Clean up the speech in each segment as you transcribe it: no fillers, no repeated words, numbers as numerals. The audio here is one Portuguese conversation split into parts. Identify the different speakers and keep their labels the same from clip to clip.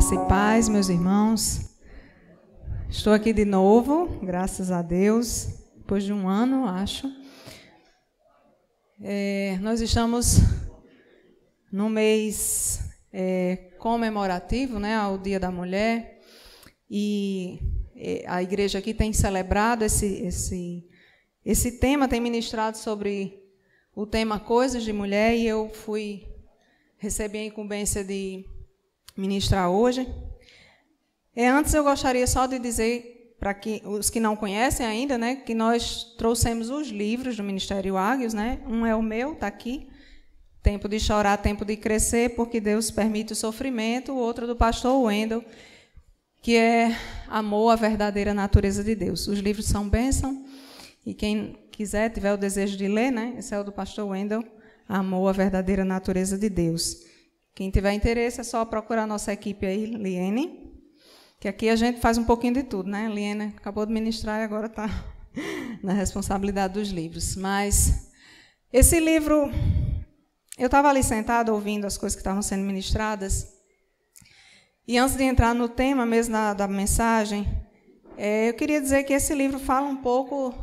Speaker 1: Graça e paz, meus irmãos. Estou aqui de novo, graças a Deus, depois de um ano, acho. Nós estamos no mês comemorativo, né, ao Dia da Mulher, e a igreja aqui tem celebrado esse tema, tem ministrado sobre o tema Coisas de Mulher, e eu recebi a incumbência de ministrar hoje. Antes eu gostaria só de dizer, para os que não conhecem ainda, né, que nós trouxemos os livros do Ministério Águios, né? Um é o meu, está aqui, Tempo de Chorar, Tempo de Crescer, porque Deus permite o sofrimento. O outro é do pastor Wendel, que é Amor, a Verdadeira Natureza de Deus. Os livros são bênção, e quem quiser, tiver o desejo de ler, né, esse é o do pastor Wendel, Amor, a Verdadeira Natureza de Deus. Quem tiver interesse é só procurar a nossa equipe aí, Liene, que aqui a gente faz um pouquinho de tudo, né? Liene acabou de ministrar e agora está na responsabilidade dos livros. Mas esse livro, eu estava ali sentada ouvindo as coisas que estavam sendo ministradas, e antes de entrar no tema mesmo da mensagem, eu queria dizer que esse livro fala um pouco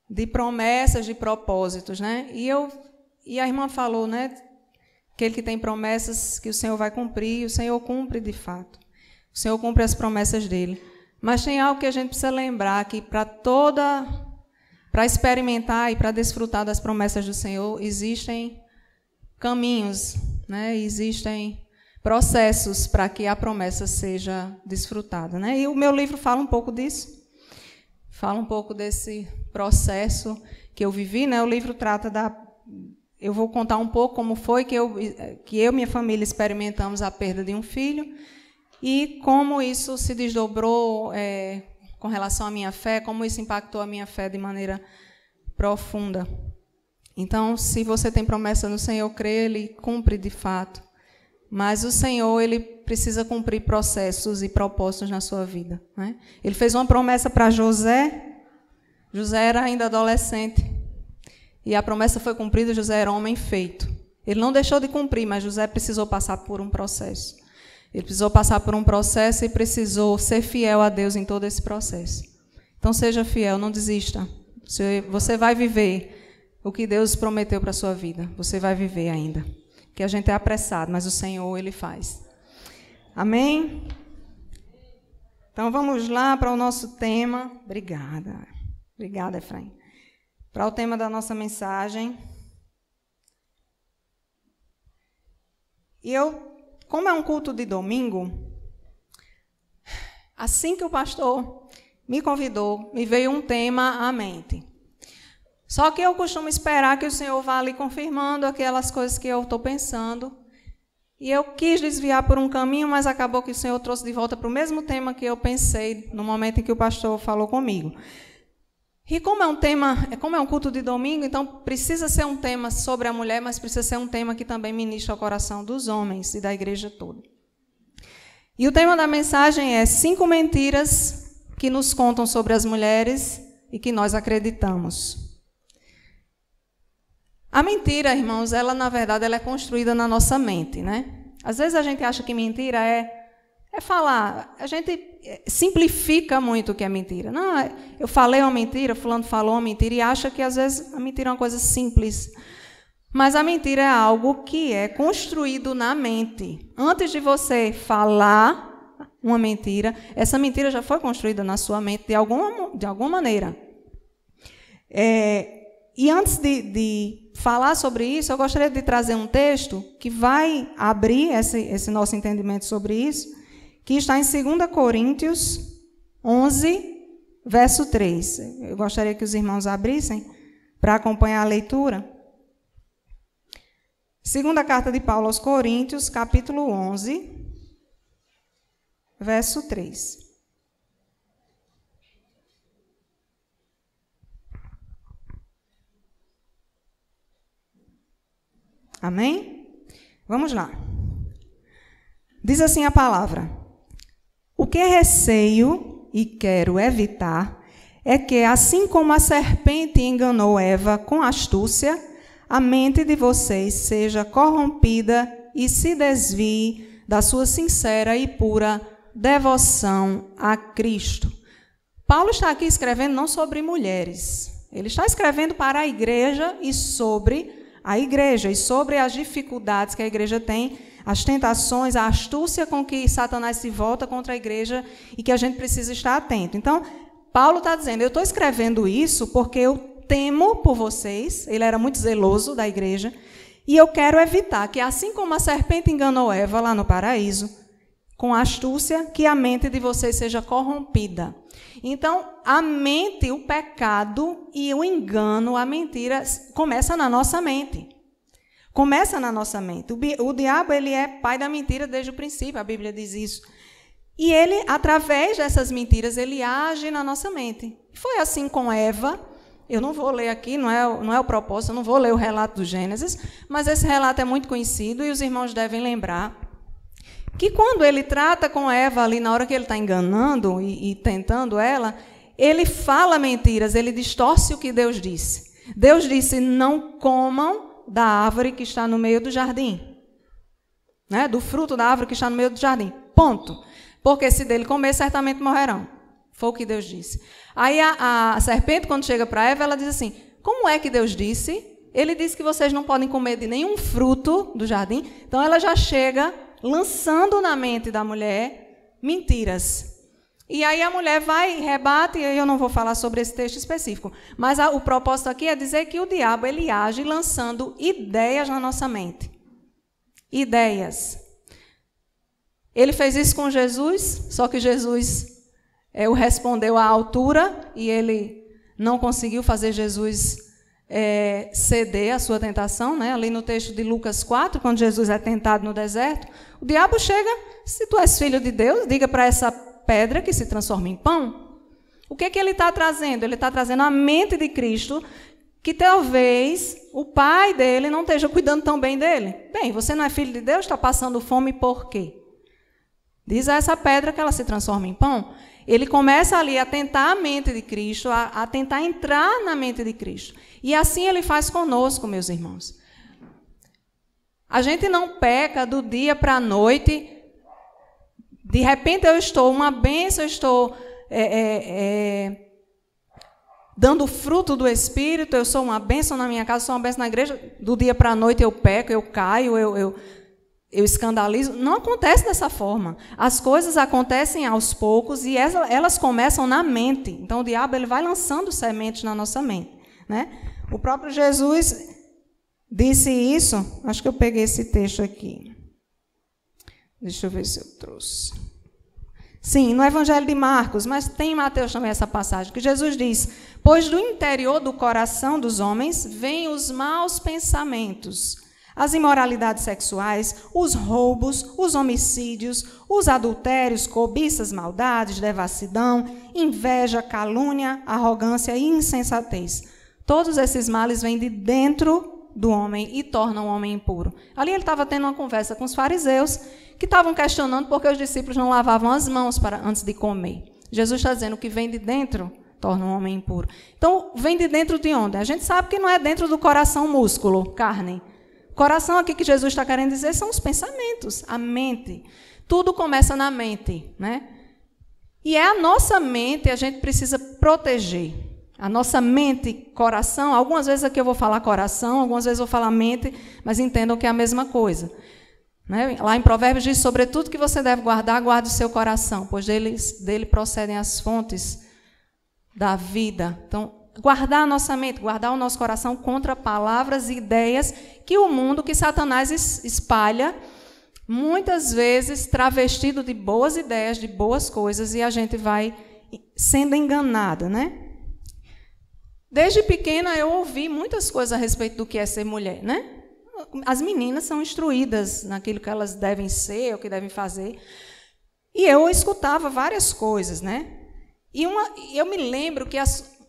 Speaker 1: de promessas, de propósitos, né? E a irmã falou, né? Aquele que tem promessas que o Senhor vai cumprir, e o Senhor cumpre de fato. O Senhor cumpre as promessas dele. Mas tem algo que a gente precisa lembrar, que para experimentar e para desfrutar das promessas do Senhor, existem caminhos, né? Existem processos para que a promessa seja desfrutada, né? E o meu livro fala um pouco disso. Fala um pouco desse processo que eu vivi, né? O livro trata eu vou contar um pouco como foi que eu e minha família experimentamos a perda de um filho e como isso se desdobrou com relação à minha fé, como isso impactou a minha fé de maneira profunda. Então, se você tem promessa no Senhor, crê, Ele cumpre de fato. Mas o Senhor, Ele precisa cumprir processos e propósitos na sua vida, né? Ele fez uma promessa para José. José era ainda adolescente. E a promessa foi cumprida, José era homem feito. Ele não deixou de cumprir, mas José precisou passar por um processo. Ele precisou passar por um processo e precisou ser fiel a Deus em todo esse processo. Então, seja fiel, não desista. Você vai viver o que Deus prometeu para a sua vida. Você vai viver ainda. Que a gente é apressado, mas o Senhor, Ele faz. Amém? Então, vamos lá para o nosso tema. Obrigada. Obrigada, Efraim. Para o tema da nossa mensagem. E como é um culto de domingo, assim que o pastor me convidou, me veio um tema à mente. Só que eu costumo esperar que o Senhor vá ali confirmando aquelas coisas que eu estou pensando. E eu quis desviar por um caminho, mas acabou que o Senhor trouxe de volta para o mesmo tema que eu pensei no momento em que o pastor falou comigo. E como é um culto de domingo, então precisa ser um tema sobre a mulher, mas precisa ser um tema que também ministra o coração dos homens e da igreja toda. E o tema da mensagem é 5 mentiras que nos contam sobre as mulheres e que nós acreditamos. A mentira, irmãos, na verdade, ela é construída na nossa mente, né? Às vezes a gente acha que mentira é falar, a gente simplifica muito o que é mentira. Não, eu falei uma mentira, fulano falou uma mentira, e acha que às vezes a mentira é uma coisa simples. Mas a mentira é algo que é construído na mente. Antes de você falar uma mentira, essa mentira já foi construída na sua mente de alguma maneira. E antes de falar sobre isso, eu gostaria de trazer um texto que vai abrir esse nosso entendimento sobre isso, que está em 2 Coríntios 11, verso 3. Eu gostaria que os irmãos abrissem para acompanhar a leitura. Segunda carta de Paulo aos Coríntios, capítulo 11, verso 3. Amém? Vamos lá. Diz assim a palavra: o que receio e quero evitar é que, assim como a serpente enganou Eva com astúcia, a mente de vocês seja corrompida e se desvie da sua sincera e pura devoção a Cristo. Paulo está aqui escrevendo não sobre mulheres. Ele está escrevendo para a igreja e sobre as dificuldades que a igreja tem, as tentações, a astúcia com que Satanás se volta contra a igreja e que a gente precisa estar atento. Então, Paulo está dizendo, eu estou escrevendo isso porque eu temo por vocês, ele era muito zeloso da igreja, e eu quero evitar que, assim como a serpente enganou Eva lá no paraíso, com astúcia, que a mente de vocês seja corrompida. Então, a mente, o pecado e o engano, a mentira, começa na nossa mente. Começa na nossa mente. O diabo, ele é pai da mentira desde o princípio, a Bíblia diz isso. E ele, através dessas mentiras, ele age na nossa mente. Foi assim com Eva. Eu não vou ler aqui, não é o propósito, eu não vou ler o relato do Gênesis, mas esse relato é muito conhecido e os irmãos devem lembrar que quando ele trata com Eva ali, na hora que ele está enganando e tentando ela, ele fala mentiras, ele distorce o que Deus disse. Deus disse, não comam da árvore que está no meio do jardim. Né? Do fruto da árvore que está no meio do jardim. Ponto. Porque se dele comer, certamente morrerão. Foi o que Deus disse. Aí a serpente, quando chega para Eva, ela diz assim, como é que Deus disse? Ele disse que vocês não podem comer de nenhum fruto do jardim. Então, ela já chega lançando na mente da mulher mentiras. E aí a mulher vai, rebate, e eu não vou falar sobre esse texto específico, mas o propósito aqui é dizer que o diabo, ele age lançando ideias na nossa mente. Ideias. Ele fez isso com Jesus, só que Jesus o respondeu à altura e ele não conseguiu fazer Jesus ceder à sua tentação, né? Ali no texto de Lucas 4, quando Jesus é tentado no deserto, o diabo chega, se tu és filho de Deus, diga para essa pedra que se transforma em pão. O que ele está trazendo? Ele está trazendo a mente de Cristo, que talvez o pai dele não esteja cuidando tão bem dele. Bem, você não é filho de Deus, está passando fome por quê? Diz a essa pedra que ela se transforma em pão. Ele começa ali a tentar a mente de Cristo, a tentar entrar na mente de Cristo. E assim ele faz conosco, meus irmãos. A gente não peca do dia para a noite. De repente eu estou uma bênção, eu estou dando fruto do Espírito, eu sou uma bênção na minha casa, sou uma bênção na igreja. Do dia para a noite eu peco, eu caio, eu escandalizo. Não acontece dessa forma. As coisas acontecem aos poucos e elas começam na mente. Então, o diabo ele vai lançando sementes na nossa mente. Né? O próprio Jesus disse isso. Acho que eu peguei esse texto aqui. Deixa eu ver se eu trouxe. Sim, no Evangelho de Marcos, mas tem em Mateus também essa passagem, que Jesus diz, pois do interior do coração dos homens vêm os maus pensamentos, as imoralidades sexuais, os roubos, os homicídios, os adultérios, cobiças, maldades, devassidão, inveja, calúnia, arrogância e insensatez. Todos esses males vêm de dentro do homem e tornam o homem impuro. Ali ele estava tendo uma conversa com os fariseus, que estavam questionando porque os discípulos não lavavam as mãos antes de comer. Jesus está dizendo que vem de dentro torna um homem impuro. Então, vem de dentro de onde? A gente sabe que não é dentro do coração, músculo, carne. Coração aqui que Jesus está querendo dizer são os pensamentos, a mente. Tudo começa na mente, né? E é a nossa mente, a gente precisa proteger. A nossa mente, coração, algumas vezes aqui eu vou falar coração, algumas vezes eu vou falar mente, mas entendam que é a mesma coisa. Né? Lá em Provérbios diz, sobretudo que você deve guardar, guarde o seu coração, pois dele procedem as fontes da vida. Então, guardar a nossa mente, guardar o nosso coração contra palavras e ideias que o mundo, que Satanás espalha, muitas vezes travestido de boas ideias, de boas coisas, e a gente vai sendo enganada, né? Desde pequena eu ouvi muitas coisas a respeito do que é ser mulher, né? As meninas são instruídas naquilo que elas devem ser, o que devem fazer. E eu escutava várias coisas, né? E eu me lembro que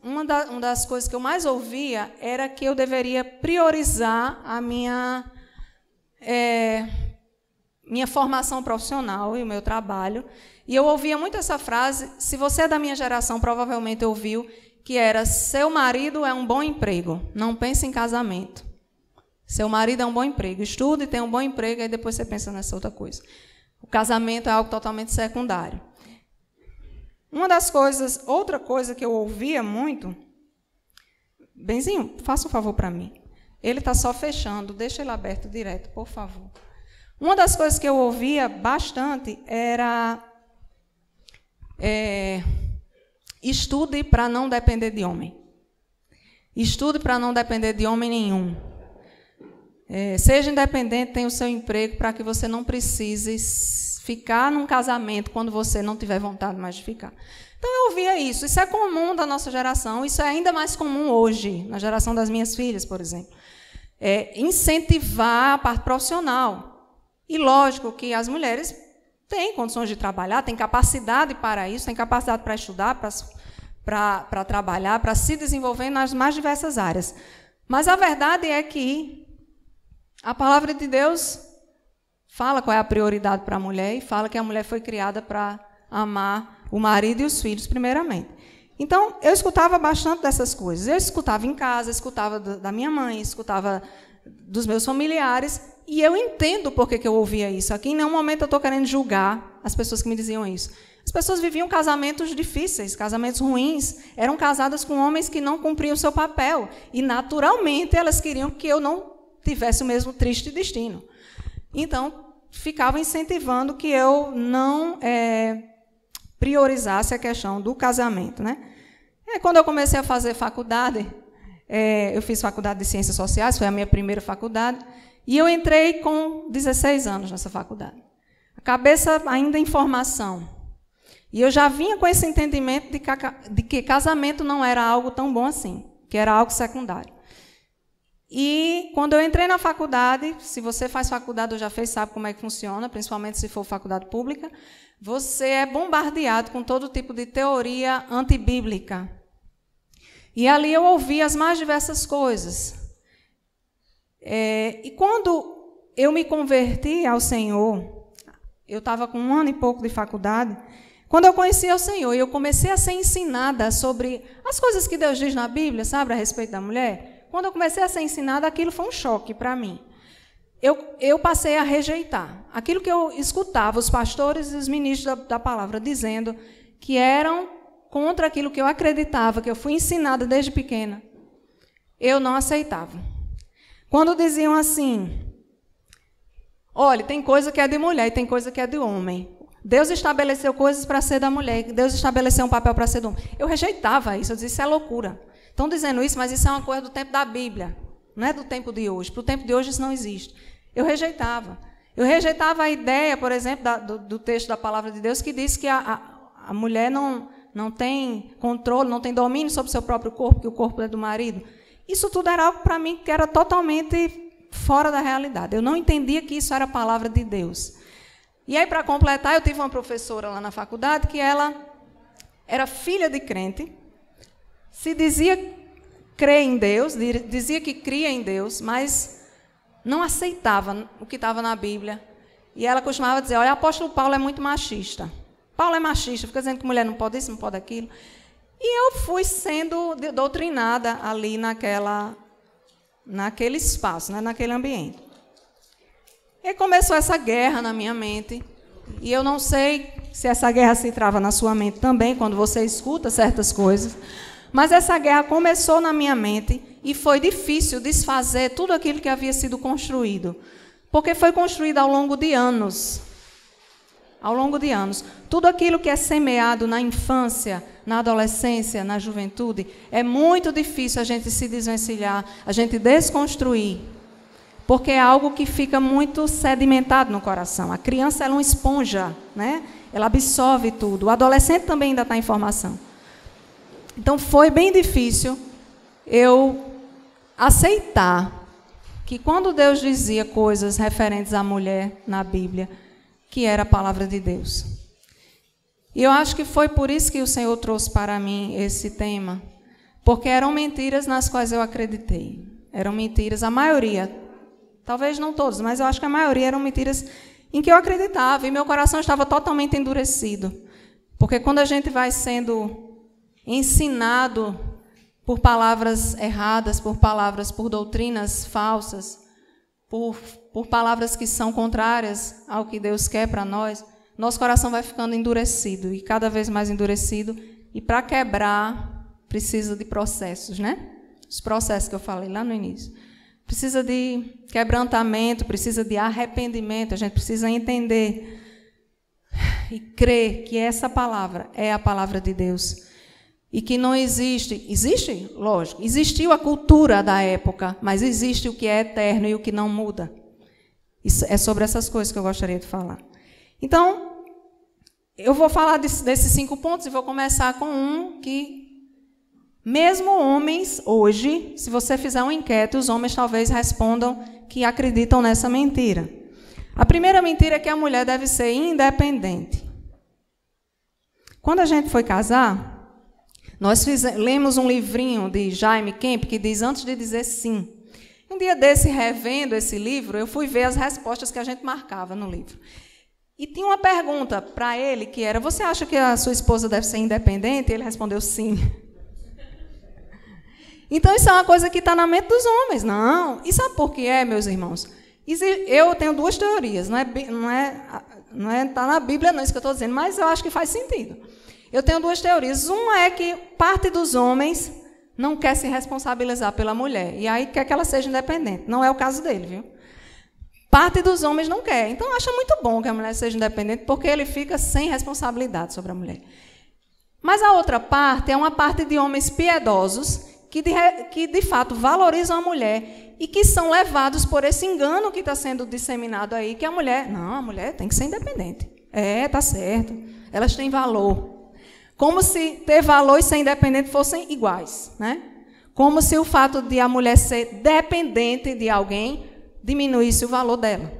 Speaker 1: uma das coisas que eu mais ouvia era que eu deveria priorizar a minha formação profissional e o meu trabalho. E eu ouvia muito essa frase, se você é da minha geração, provavelmente ouviu, que era, seu marido é um bom emprego, não pense em casamento. Seu marido é um bom emprego, estude e tenha um bom emprego, aí depois você pensa nessa outra coisa. O casamento é algo totalmente secundário. Outra coisa que eu ouvia muito... Benzinho, faça um favor para mim. Ele está só fechando, deixa ele aberto direto, por favor. Uma das coisas que eu ouvia bastante era... estude para não depender de homem. Estude para não depender de homem nenhum. Seja independente, tenha o seu emprego para que você não precise ficar num casamento quando você não tiver vontade mais de ficar. Então, eu ouvia isso. Isso é comum da nossa geração. Isso é ainda mais comum hoje, na geração das minhas filhas, por exemplo. Incentivar a parte profissional. E, lógico, que as mulheres têm condições de trabalhar, têm capacidade para isso, têm capacidade para estudar, para trabalhar, para se desenvolver nas mais diversas áreas. Mas a verdade é que a palavra de Deus fala qual é a prioridade para a mulher e fala que a mulher foi criada para amar o marido e os filhos, primeiramente. Então, eu escutava bastante dessas coisas. Eu escutava em casa, escutava da minha mãe, escutava dos meus familiares, e eu entendo por que eu ouvia isso. Aqui, em nenhum momento, eu estou querendo julgar as pessoas que me diziam isso. As pessoas viviam casamentos difíceis, casamentos ruins, eram casadas com homens que não cumpriam o seu papel, e, naturalmente, elas queriam que eu não tivesse o mesmo triste destino. Então, ficavam incentivando que eu não priorizasse a questão do casamento, né? Quando eu comecei a fazer faculdade, eu fiz faculdade de Ciências Sociais, foi a minha primeira faculdade, e eu entrei com 16 anos nessa faculdade. A cabeça ainda em formação. E eu já vinha com esse entendimento de que casamento não era algo tão bom assim, que era algo secundário. E quando eu entrei na faculdade, se você faz faculdade ou já fez, sabe como é que funciona, principalmente se for faculdade pública, você é bombardeado com todo tipo de teoria antibíblica. E ali eu ouvi as mais diversas coisas. E quando eu me converti ao Senhor, eu estava com 1 ano e pouco de faculdade, quando eu conheci o Senhor e eu comecei a ser ensinada sobre as coisas que Deus diz na Bíblia, sabe, a respeito da mulher, quando eu comecei a ser ensinada, aquilo foi um choque para mim. Eu passei a rejeitar aquilo que eu escutava, os pastores e os ministros da palavra dizendo que eram contra aquilo que eu acreditava, que eu fui ensinada desde pequena. Eu não aceitava. Quando diziam assim, olha, tem coisa que é de mulher e tem coisa que é de homem. Deus estabeleceu coisas para ser da mulher, Deus estabeleceu um papel para ser do homem. Eu rejeitava isso, eu dizia, isso é loucura. Estão dizendo isso, mas isso é uma coisa do tempo da Bíblia, não é do tempo de hoje. Para o tempo de hoje isso não existe. Eu rejeitava. Eu rejeitava a ideia, por exemplo, do texto da palavra de Deus, que diz que a mulher não tem controle, não tem domínio sobre o seu próprio corpo, que o corpo é do marido. Isso tudo era algo para mim que era totalmente fora da realidade. Eu não entendia que isso era a palavra de Deus. E aí, para completar, eu tive uma professora lá na faculdade que ela era filha de crente, se dizia crer em Deus, dizia que cria em Deus, mas não aceitava o que estava na Bíblia. E ela costumava dizer, olha, o apóstolo Paulo é muito machista. Paulo é machista, fica dizendo que mulher não pode isso, não pode aquilo. E eu fui sendo doutrinada ali naquele espaço, né, naquele ambiente. E começou essa guerra na minha mente. E eu não sei se essa guerra se trava na sua mente também, quando você escuta certas coisas. Mas essa guerra começou na minha mente e foi difícil desfazer tudo aquilo que havia sido construído. Porque foi construído ao longo de anos. Ao longo de anos. Tudo aquilo que é semeado na infância, na adolescência, na juventude, é muito difícil a gente se desvencilhar, a gente desconstruir. Porque é algo que fica muito sedimentado no coração. A criança ela é uma esponja, né? Ela absorve tudo. O adolescente também ainda está em formação. Então, foi bem difícil eu aceitar que quando Deus dizia coisas referentes à mulher na Bíblia, que era a palavra de Deus. E eu acho que foi por isso que o Senhor trouxe para mim esse tema, porque eram mentiras nas quais eu acreditei. Eram mentiras, a maioria, talvez não todos, mas eu acho que a maioria eram mentiras em que eu acreditava, e meu coração estava totalmente endurecido. Porque quando a gente vai sendo ensinado por palavras erradas, por doutrinas falsas, por por palavras que são contrárias ao que Deus quer para nós, nosso coração vai ficando endurecido e cada vez mais endurecido. E para quebrar, precisa de processos, né? Os processos que eu falei lá no início. Precisa de quebrantamento, precisa de arrependimento. A gente precisa entender e crer que essa palavra é a palavra de Deus. E que não existe... Existe? Lógico. Existiu a cultura da época, mas existe o que é eterno e o que não muda. Isso é sobre essas coisas que eu gostaria de falar. Então, eu vou falar desses 5 pontos e vou começar com um que, mesmo homens, hoje, se você fizer uma enquete, os homens talvez respondam que acreditam nessa mentira. A primeira mentira é que a mulher deve ser independente. Quando a gente foi casar, nós lemos um livrinho de Jaime Kemp que diz antes de dizer sim. Um dia desse, revendo esse livro, eu fui ver as respostas que a gente marcava no livro. E tinha uma pergunta para ele que era: você acha que a sua esposa deve ser independente? E ele respondeu sim. Então, isso é uma coisa que está na mente dos homens. Não. E sabe por que é, meus irmãos? Eu tenho 2 teorias. Não está na Bíblia, não, isso que eu estou dizendo, mas eu acho que faz sentido. Eu tenho 2 teorias. Uma é que parte dos homens não quer se responsabilizar pela mulher. E aí quer que ela seja independente. Não é o caso dele, viu? Parte dos homens não quer. Então, acha muito bom que a mulher seja independente, porque ele fica sem responsabilidade sobre a mulher. Mas a outra parte é uma parte de homens piedosos que de fato valorizam a mulher e que são levados por esse engano que está sendo disseminado aí, que a mulher tem que ser independente. Está certo. Elas têm valor. Como se ter valor e ser independente fossem iguais, né? Como se o fato de a mulher ser dependente de alguém diminuísse o valor dela.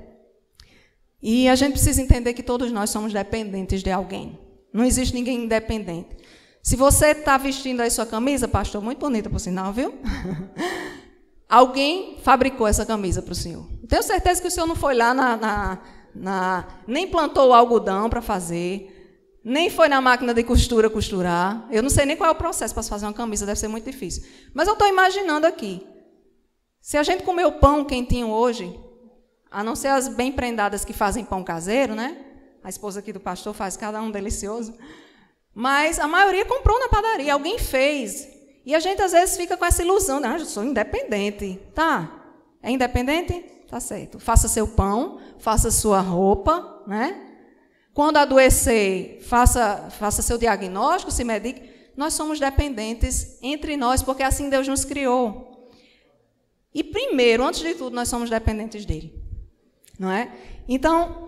Speaker 1: E a gente precisa entender que todos nós somos dependentes de alguém. Não existe ninguém independente. Se você está vestindo aí sua camisa, pastor, muito bonita por sinal, viu? Alguém fabricou essa camisa para o senhor. Tenho certeza que o senhor não foi lá nem plantou o algodão para fazer, nem foi na máquina de costura costurar. Eu não sei nem qual é o processo para se fazer uma camisa, deve ser muito difícil. Mas eu estou imaginando aqui. Se a gente comer o pão quentinho hoje, a não ser as bem prendadas que fazem pão caseiro, né? A esposa aqui do pastor faz cada um delicioso. Mas a maioria comprou na padaria, alguém fez. E a gente, às vezes, fica com essa ilusão. Eu sou independente. Tá? É independente? Tá certo. Faça seu pão, faça sua roupa, né? Quando adoecer, faça seu diagnóstico, se medique. Nós somos dependentes entre nós, porque assim Deus nos criou. E primeiro, antes de tudo, nós somos dependentes dele. Não é? Então,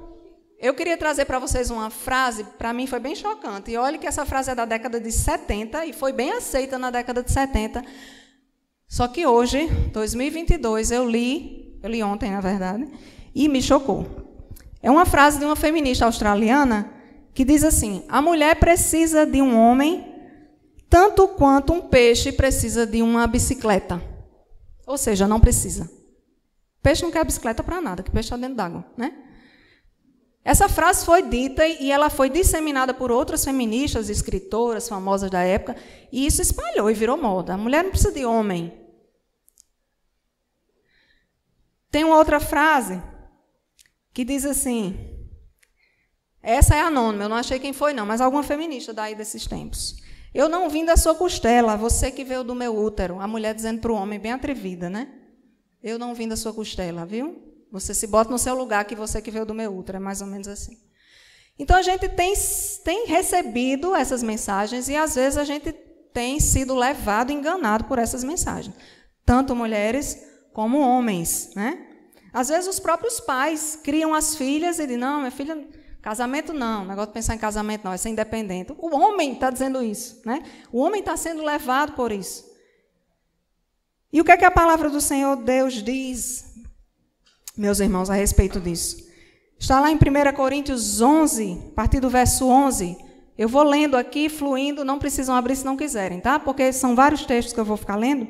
Speaker 1: eu queria trazer para vocês uma frase, para mim foi bem chocante. E olhe que essa frase é da década de 70 e foi bem aceita na década de 70. Só que hoje, 2022, eu li ontem, na verdade, e me chocou. É uma frase de uma feminista australiana que diz assim: a mulher precisa de um homem tanto quanto um peixe precisa de uma bicicleta. Ou seja, não precisa. Peixe não quer bicicleta para nada, que peixe está dentro d'água, né? Essa frase foi dita e ela foi disseminada por outras feministas, escritoras famosas da época, e isso espalhou e virou moda. A mulher não precisa de homem. Tem uma outra frase que diz assim, essa é anônima, eu não achei quem foi não, mas alguma feminista daí desses tempos. Eu não vim da sua costela, você que veio do meu útero. A mulher dizendo para o homem, bem atrevida, né? Eu não vim da sua costela, viu? Você se bota no seu lugar, que você que veio do meu útero. É mais ou menos assim. Então, a gente tem recebido essas mensagens e, às vezes, a gente tem sido levado, enganado por essas mensagens. Tanto mulheres como homens, né? Às vezes, os próprios pais criam as filhas e dizem, não, minha filha... Casamento não, negócio de pensar em casamento não, é ser independente. O homem está dizendo isso, né? O homem está sendo levado por isso. E o que é que a palavra do Senhor Deus diz, meus irmãos, a respeito disso? Está lá em 1 Coríntios 11, a partir do verso 11. Eu vou lendo aqui, fluindo, não precisam abrir se não quiserem, tá? Porque são vários textos que eu vou ficar lendo.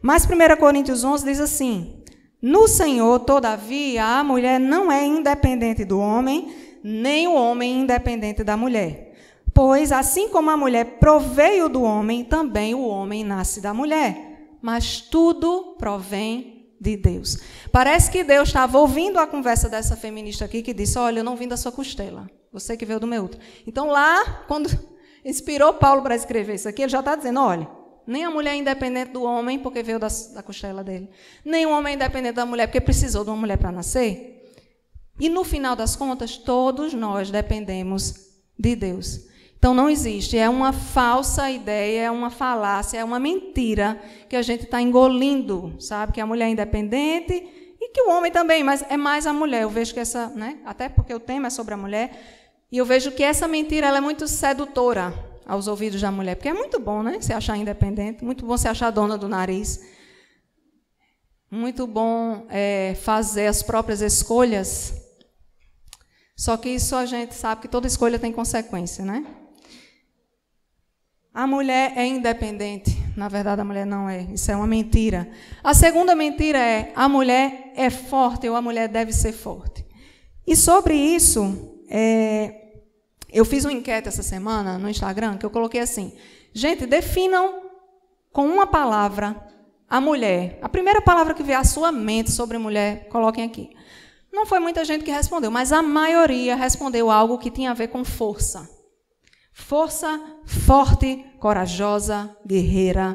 Speaker 1: Mas 1 Coríntios 11 diz assim: no Senhor, todavia, a mulher não é independente do homem, nem o homem independente da mulher. Pois, assim como a mulher proveio do homem, também o homem nasce da mulher. Mas tudo provém de Deus. Parece que Deus estava ouvindo a conversa dessa feminista aqui, que disse, olha, eu não vim da sua costela, você que veio do meu útero. Então, lá, quando inspirou Paulo para escrever isso aqui, ele já está dizendo, olha, nem a mulher é independente do homem, porque veio da costela dele. Nem o homem é independente da mulher, porque precisou de uma mulher para nascer. E, no final das contas, todos nós dependemos de Deus. Então, não existe. É uma falsa ideia, é uma falácia, é uma mentira que a gente está engolindo, sabe? Que a mulher é independente e que o homem também, mas é mais a mulher. Eu vejo que essa, né? Até porque o tema é sobre a mulher, e eu vejo que essa mentira ela é muito sedutora aos ouvidos da mulher, porque é muito bom, né? Se achar independente, muito bom se achar dona do nariz, muito bom fazer as próprias escolhas. Só que isso a gente sabe que toda escolha tem consequência, né? A mulher é independente. Na verdade, a mulher não é. Isso é uma mentira. A segunda mentira é a mulher é forte ou a mulher deve ser forte. E sobre isso, eu fiz uma enquete essa semana no Instagram, que eu coloquei assim, gente, definam com uma palavra a mulher. A primeira palavra que vier à sua mente sobre mulher, coloquem aqui. Não foi muita gente que respondeu, mas a maioria respondeu algo que tinha a ver com força. Força, forte, corajosa, guerreira,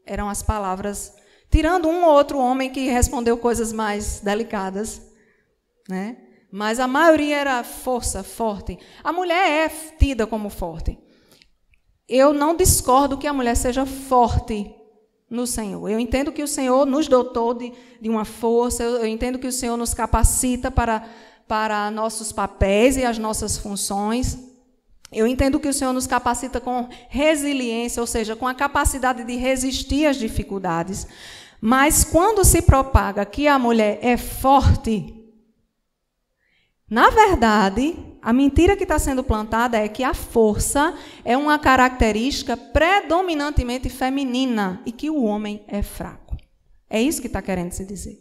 Speaker 1: eram as palavras, tirando um ou outro homem que respondeu coisas mais delicadas, né? Mas a maioria era força, forte. A mulher é tida como forte. Eu não discordo que a mulher seja forte no Senhor. Eu entendo que o Senhor nos dotou de uma força, eu entendo que o Senhor nos capacita para nossos papéis e as nossas funções. Eu entendo que o Senhor nos capacita com resiliência, ou seja, com a capacidade de resistir às dificuldades. Mas quando se propaga que a mulher é forte, na verdade, a mentira que está sendo plantada é que a força é uma característica predominantemente feminina e que o homem é fraco. É isso que está querendo se dizer.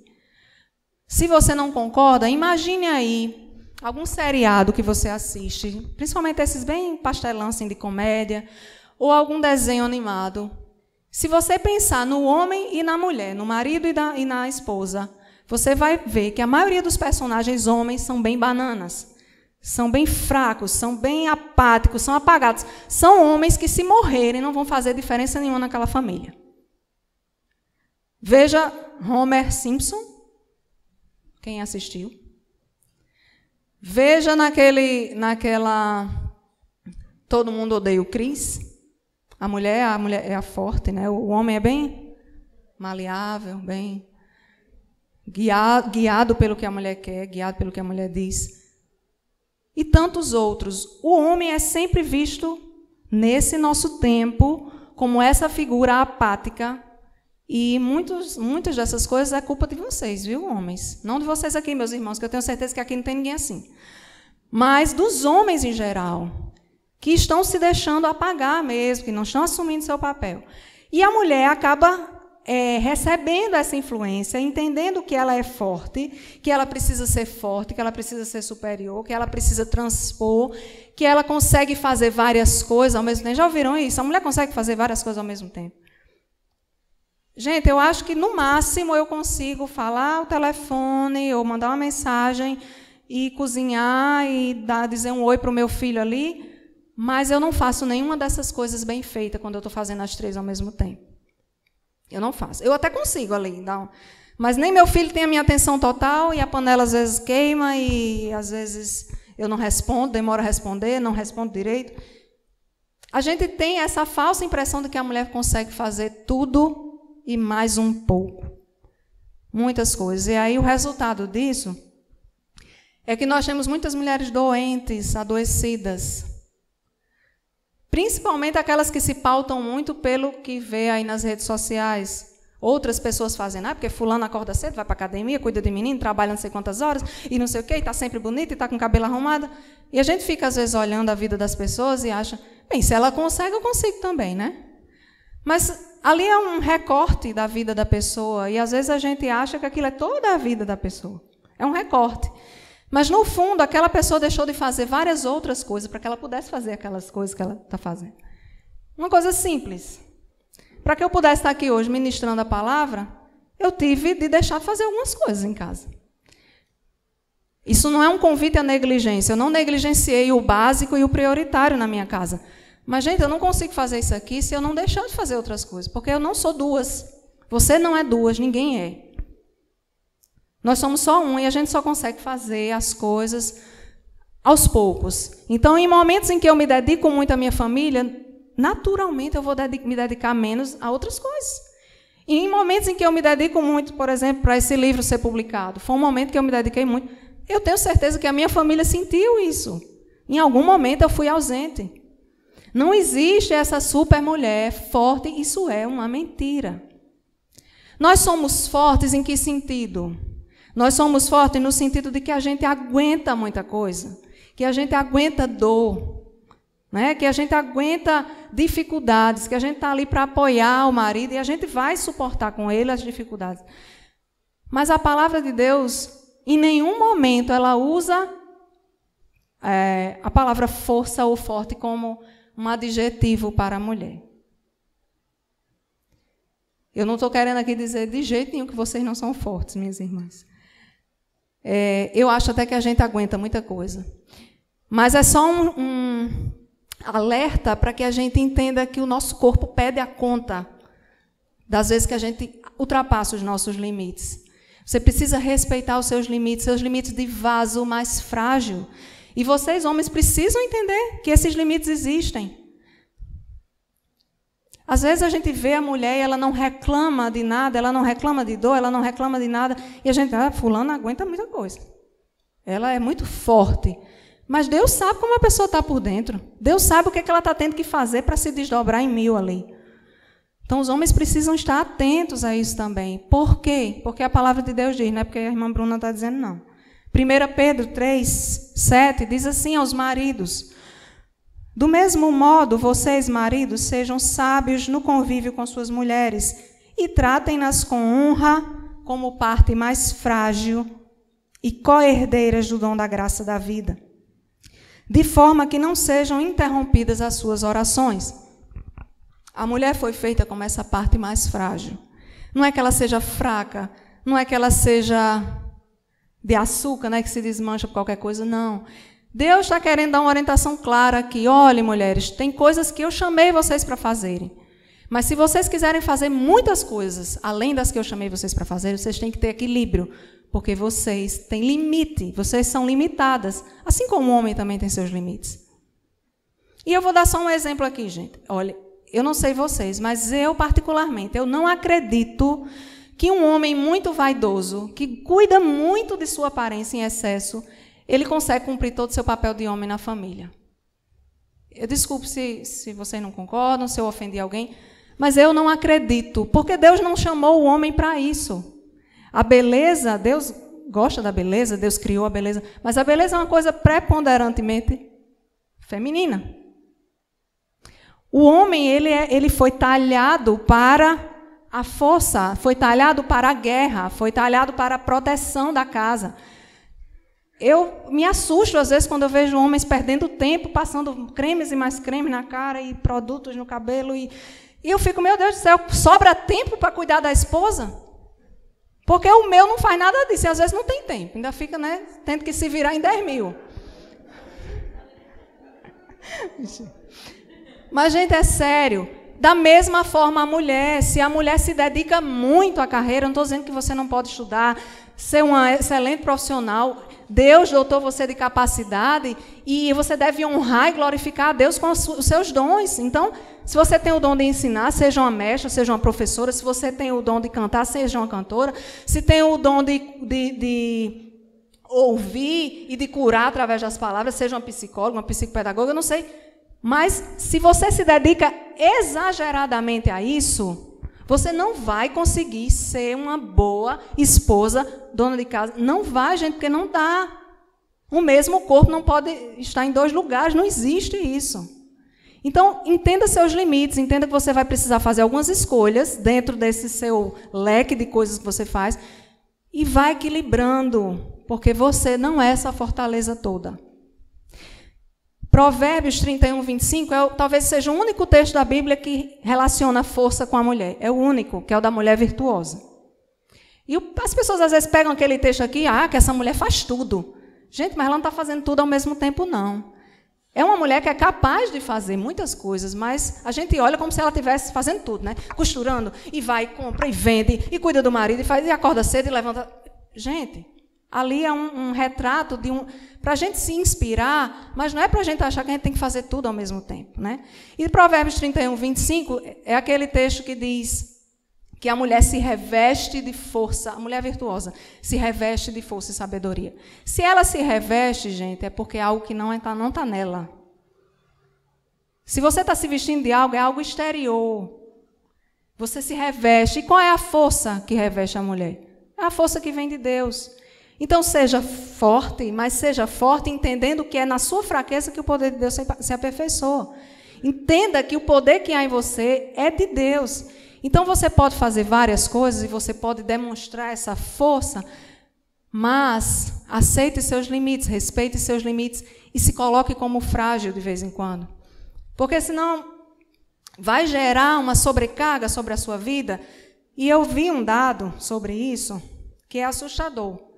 Speaker 1: Se você não concorda, imagine aí algum seriado que você assiste, principalmente esses bem pastelão assim, de comédia, ou algum desenho animado. Se você pensar no homem e na mulher, no marido e na esposa, você vai ver que a maioria dos personagens homens são bem bananas, são bem fracos, são bem apáticos, são apagados. São homens que, se morrerem, não vão fazer diferença nenhuma naquela família. Veja Homer Simpson, quem assistiu. Veja naquela Todo Mundo Odeia o Chris. A mulher é a forte, né? O homem é bem maleável, bem guiado pelo que a mulher quer, guiado pelo que a mulher diz. E tantos outros. O homem é sempre visto, nesse nosso tempo, como essa figura apática. E muitas dessas coisas é culpa de vocês, viu, homens? Não de vocês aqui, meus irmãos, que eu tenho certeza que aqui não tem ninguém assim. Mas dos homens em geral, que estão se deixando apagar mesmo, que não estão assumindo seu papel. E a mulher acaba recebendo essa influência, entendendo que ela é forte, que ela precisa ser forte, que ela precisa ser superior, que ela precisa transpor, que ela consegue fazer várias coisas ao mesmo tempo. Já ouviram isso? A mulher consegue fazer várias coisas ao mesmo tempo. Gente, eu acho que, no máximo, eu consigo falar o telefone ou mandar uma mensagem e cozinhar e dizer um oi para o meu filho ali, mas eu não faço nenhuma dessas coisas bem feitas quando eu estou fazendo as três ao mesmo tempo. Eu não faço. Eu até consigo ali, mas nem meu filho tem a minha atenção total e a panela às vezes queima e às vezes eu não respondo, demoro a responder, não respondo direito. A gente tem essa falsa impressão de que a mulher consegue fazer tudo e mais um pouco. Muitas coisas. E aí o resultado disso é que nós temos muitas mulheres doentes, adoecidas. Principalmente aquelas que se pautam muito pelo que vê aí nas redes sociais. Outras pessoas fazem, porque fulano acorda cedo, vai para a academia, cuida de menino, trabalha não sei quantas horas, e não sei o quê, e está sempre bonita, e está com o cabelo arrumado. E a gente fica, às vezes, olhando a vida das pessoas e acha, bem, se ela consegue, eu consigo também, né? Mas ali é um recorte da vida da pessoa, e às vezes a gente acha que aquilo é toda a vida da pessoa. É um recorte. Mas, no fundo, aquela pessoa deixou de fazer várias outras coisas para que ela pudesse fazer aquelas coisas que ela está fazendo. Uma coisa simples. Para que eu pudesse estar aqui hoje ministrando a palavra, eu tive de deixar de fazer algumas coisas em casa. Isso não é um convite à negligência. Eu não negligenciei o básico e o prioritário na minha casa. Mas, gente, eu não consigo fazer isso aqui se eu não deixar de fazer outras coisas, porque eu não sou duas. Você não é duas, ninguém é. Nós somos só um e a gente só consegue fazer as coisas aos poucos. Então, em momentos em que eu me dedico muito à minha família, naturalmente eu vou me dedicar menos a outras coisas. E em momentos em que eu me dedico muito, por exemplo, para esse livro ser publicado, foi um momento que eu me dediquei muito, eu tenho certeza que a minha família sentiu isso. Em algum momento eu fui ausente. Não existe essa super mulher forte, isso é uma mentira. Nós somos fortes em que sentido? Nós somos fortes no sentido de que a gente aguenta muita coisa, que a gente aguenta dor, né? Que a gente aguenta dificuldades, que a gente está ali para apoiar o marido e a gente vai suportar com ele as dificuldades. Mas a palavra de Deus, em nenhum momento ela usa a palavra força ou forte como um adjetivo para a mulher. Eu não estou querendo aqui dizer de jeito nenhum que vocês não são fortes, minhas irmãs. Eu acho até que a gente aguenta muita coisa. Mas é só um alerta para que a gente entenda que o nosso corpo pede a conta das vezes que a gente ultrapassa os nossos limites. Você precisa respeitar os seus limites de vaso mais frágil. E vocês, homens, precisam entender que esses limites existem. Às vezes a gente vê a mulher e ela não reclama de nada, ela não reclama de dor, ela não reclama de nada, e a gente, fulana aguenta muita coisa. Ela é muito forte. Mas Deus sabe como a pessoa está por dentro. Deus sabe o que ela está tendo que fazer para se desdobrar em 1000 ali. Então, os homens precisam estar atentos a isso também. Por quê? Porque a palavra de Deus diz, não é porque a irmã Bruna está dizendo, não. 1 Pedro 3, 7 diz assim aos maridos: do mesmo modo, vocês, maridos, sejam sábios no convívio com suas mulheres e tratem-nas com honra como parte mais frágil e co-herdeiras do dom da graça da vida, de forma que não sejam interrompidas as suas orações. A mulher foi feita como essa parte mais frágil. Não é que ela seja fraca, não é que ela seja de açúcar, né, que se desmancha por qualquer coisa, não. Deus está querendo dar uma orientação clara aqui. Olhem, mulheres, tem coisas que eu chamei vocês para fazerem. Mas se vocês quiserem fazer muitas coisas, além das que eu chamei vocês para fazer, vocês têm que ter equilíbrio, porque vocês têm limite, vocês são limitadas, assim como o homem também tem seus limites. E eu vou dar só um exemplo aqui, gente. Olha, eu não sei vocês, mas eu particularmente, eu não acredito que um homem muito vaidoso, que cuida muito de sua aparência em excesso, ele consegue cumprir todo o seu papel de homem na família. Eu desculpe se vocês não concordam, se eu ofendi alguém, mas eu não acredito, porque Deus não chamou o homem para isso. A beleza, Deus gosta da beleza, Deus criou a beleza, mas a beleza é uma coisa preponderantemente feminina. O homem, ele foi talhado para a força, foi talhado para a guerra, foi talhado para a proteção da casa. Eu me assusto, às vezes, quando eu vejo homens perdendo tempo, passando cremes e mais cremes na cara e produtos no cabelo. E eu fico, meu Deus do céu, sobra tempo para cuidar da esposa? Porque o meu não faz nada disso, e às vezes não tem tempo. Ainda fica, né, tendo que se virar em 10.000. Mas, gente, é sério. Da mesma forma, a mulher, se a mulher se dedica muito à carreira, não estou dizendo que você não pode estudar, ser uma excelente profissional, Deus dotou você de capacidade e você deve honrar e glorificar a Deus com os seus dons. Então, se você tem o dom de ensinar, seja uma mestra, seja uma professora, se você tem o dom de cantar, seja uma cantora, se tem o dom de ouvir e de curar através das palavras, seja uma psicóloga, uma psicopedagoga, eu não sei. Mas, se você se dedica exageradamente a isso, você não vai conseguir ser uma boa esposa, dona de casa. Não vai, gente, porque não dá. O mesmo corpo não pode estar em 2 lugares, não existe isso. Então, entenda seus limites, entenda que você vai precisar fazer algumas escolhas dentro desse seu leque de coisas que você faz e vai equilibrando, porque você não é essa fortaleza toda. Provérbios 31, 25, talvez seja o único texto da Bíblia que relaciona a força com a mulher. É o único, que é o da mulher virtuosa. E as pessoas às vezes pegam aquele texto aqui, que essa mulher faz tudo. Gente, mas ela não está fazendo tudo ao mesmo tempo, não. É uma mulher que é capaz de fazer muitas coisas, mas a gente olha como se ela estivesse fazendo tudo, né? Costurando, e vai, compra, e vende, e cuida do marido, e acorda cedo e levanta. Gente, ali é um retrato de para a gente se inspirar, mas não é para a gente achar que a gente tem que fazer tudo ao mesmo tempo, né? E Provérbios 31, 25 é aquele texto que diz que a mulher se reveste de força, a mulher virtuosa se reveste de força e sabedoria. Se ela se reveste, gente, é porque é algo que não está nela. Se você está se vestindo de algo, é algo exterior. Você se reveste. E qual é a força que reveste a mulher? É a força que vem de Deus. Então, seja forte, mas seja forte entendendo que é na sua fraqueza que o poder de Deus se aperfeiçoa. Entenda que o poder que há em você é de Deus. Então, você pode fazer várias coisas e você pode demonstrar essa força, mas aceite seus limites, respeite seus limites e se coloque como frágil de vez em quando. Porque senão vai gerar uma sobrecarga sobre a sua vida. E eu vi um dado sobre isso que é assustador.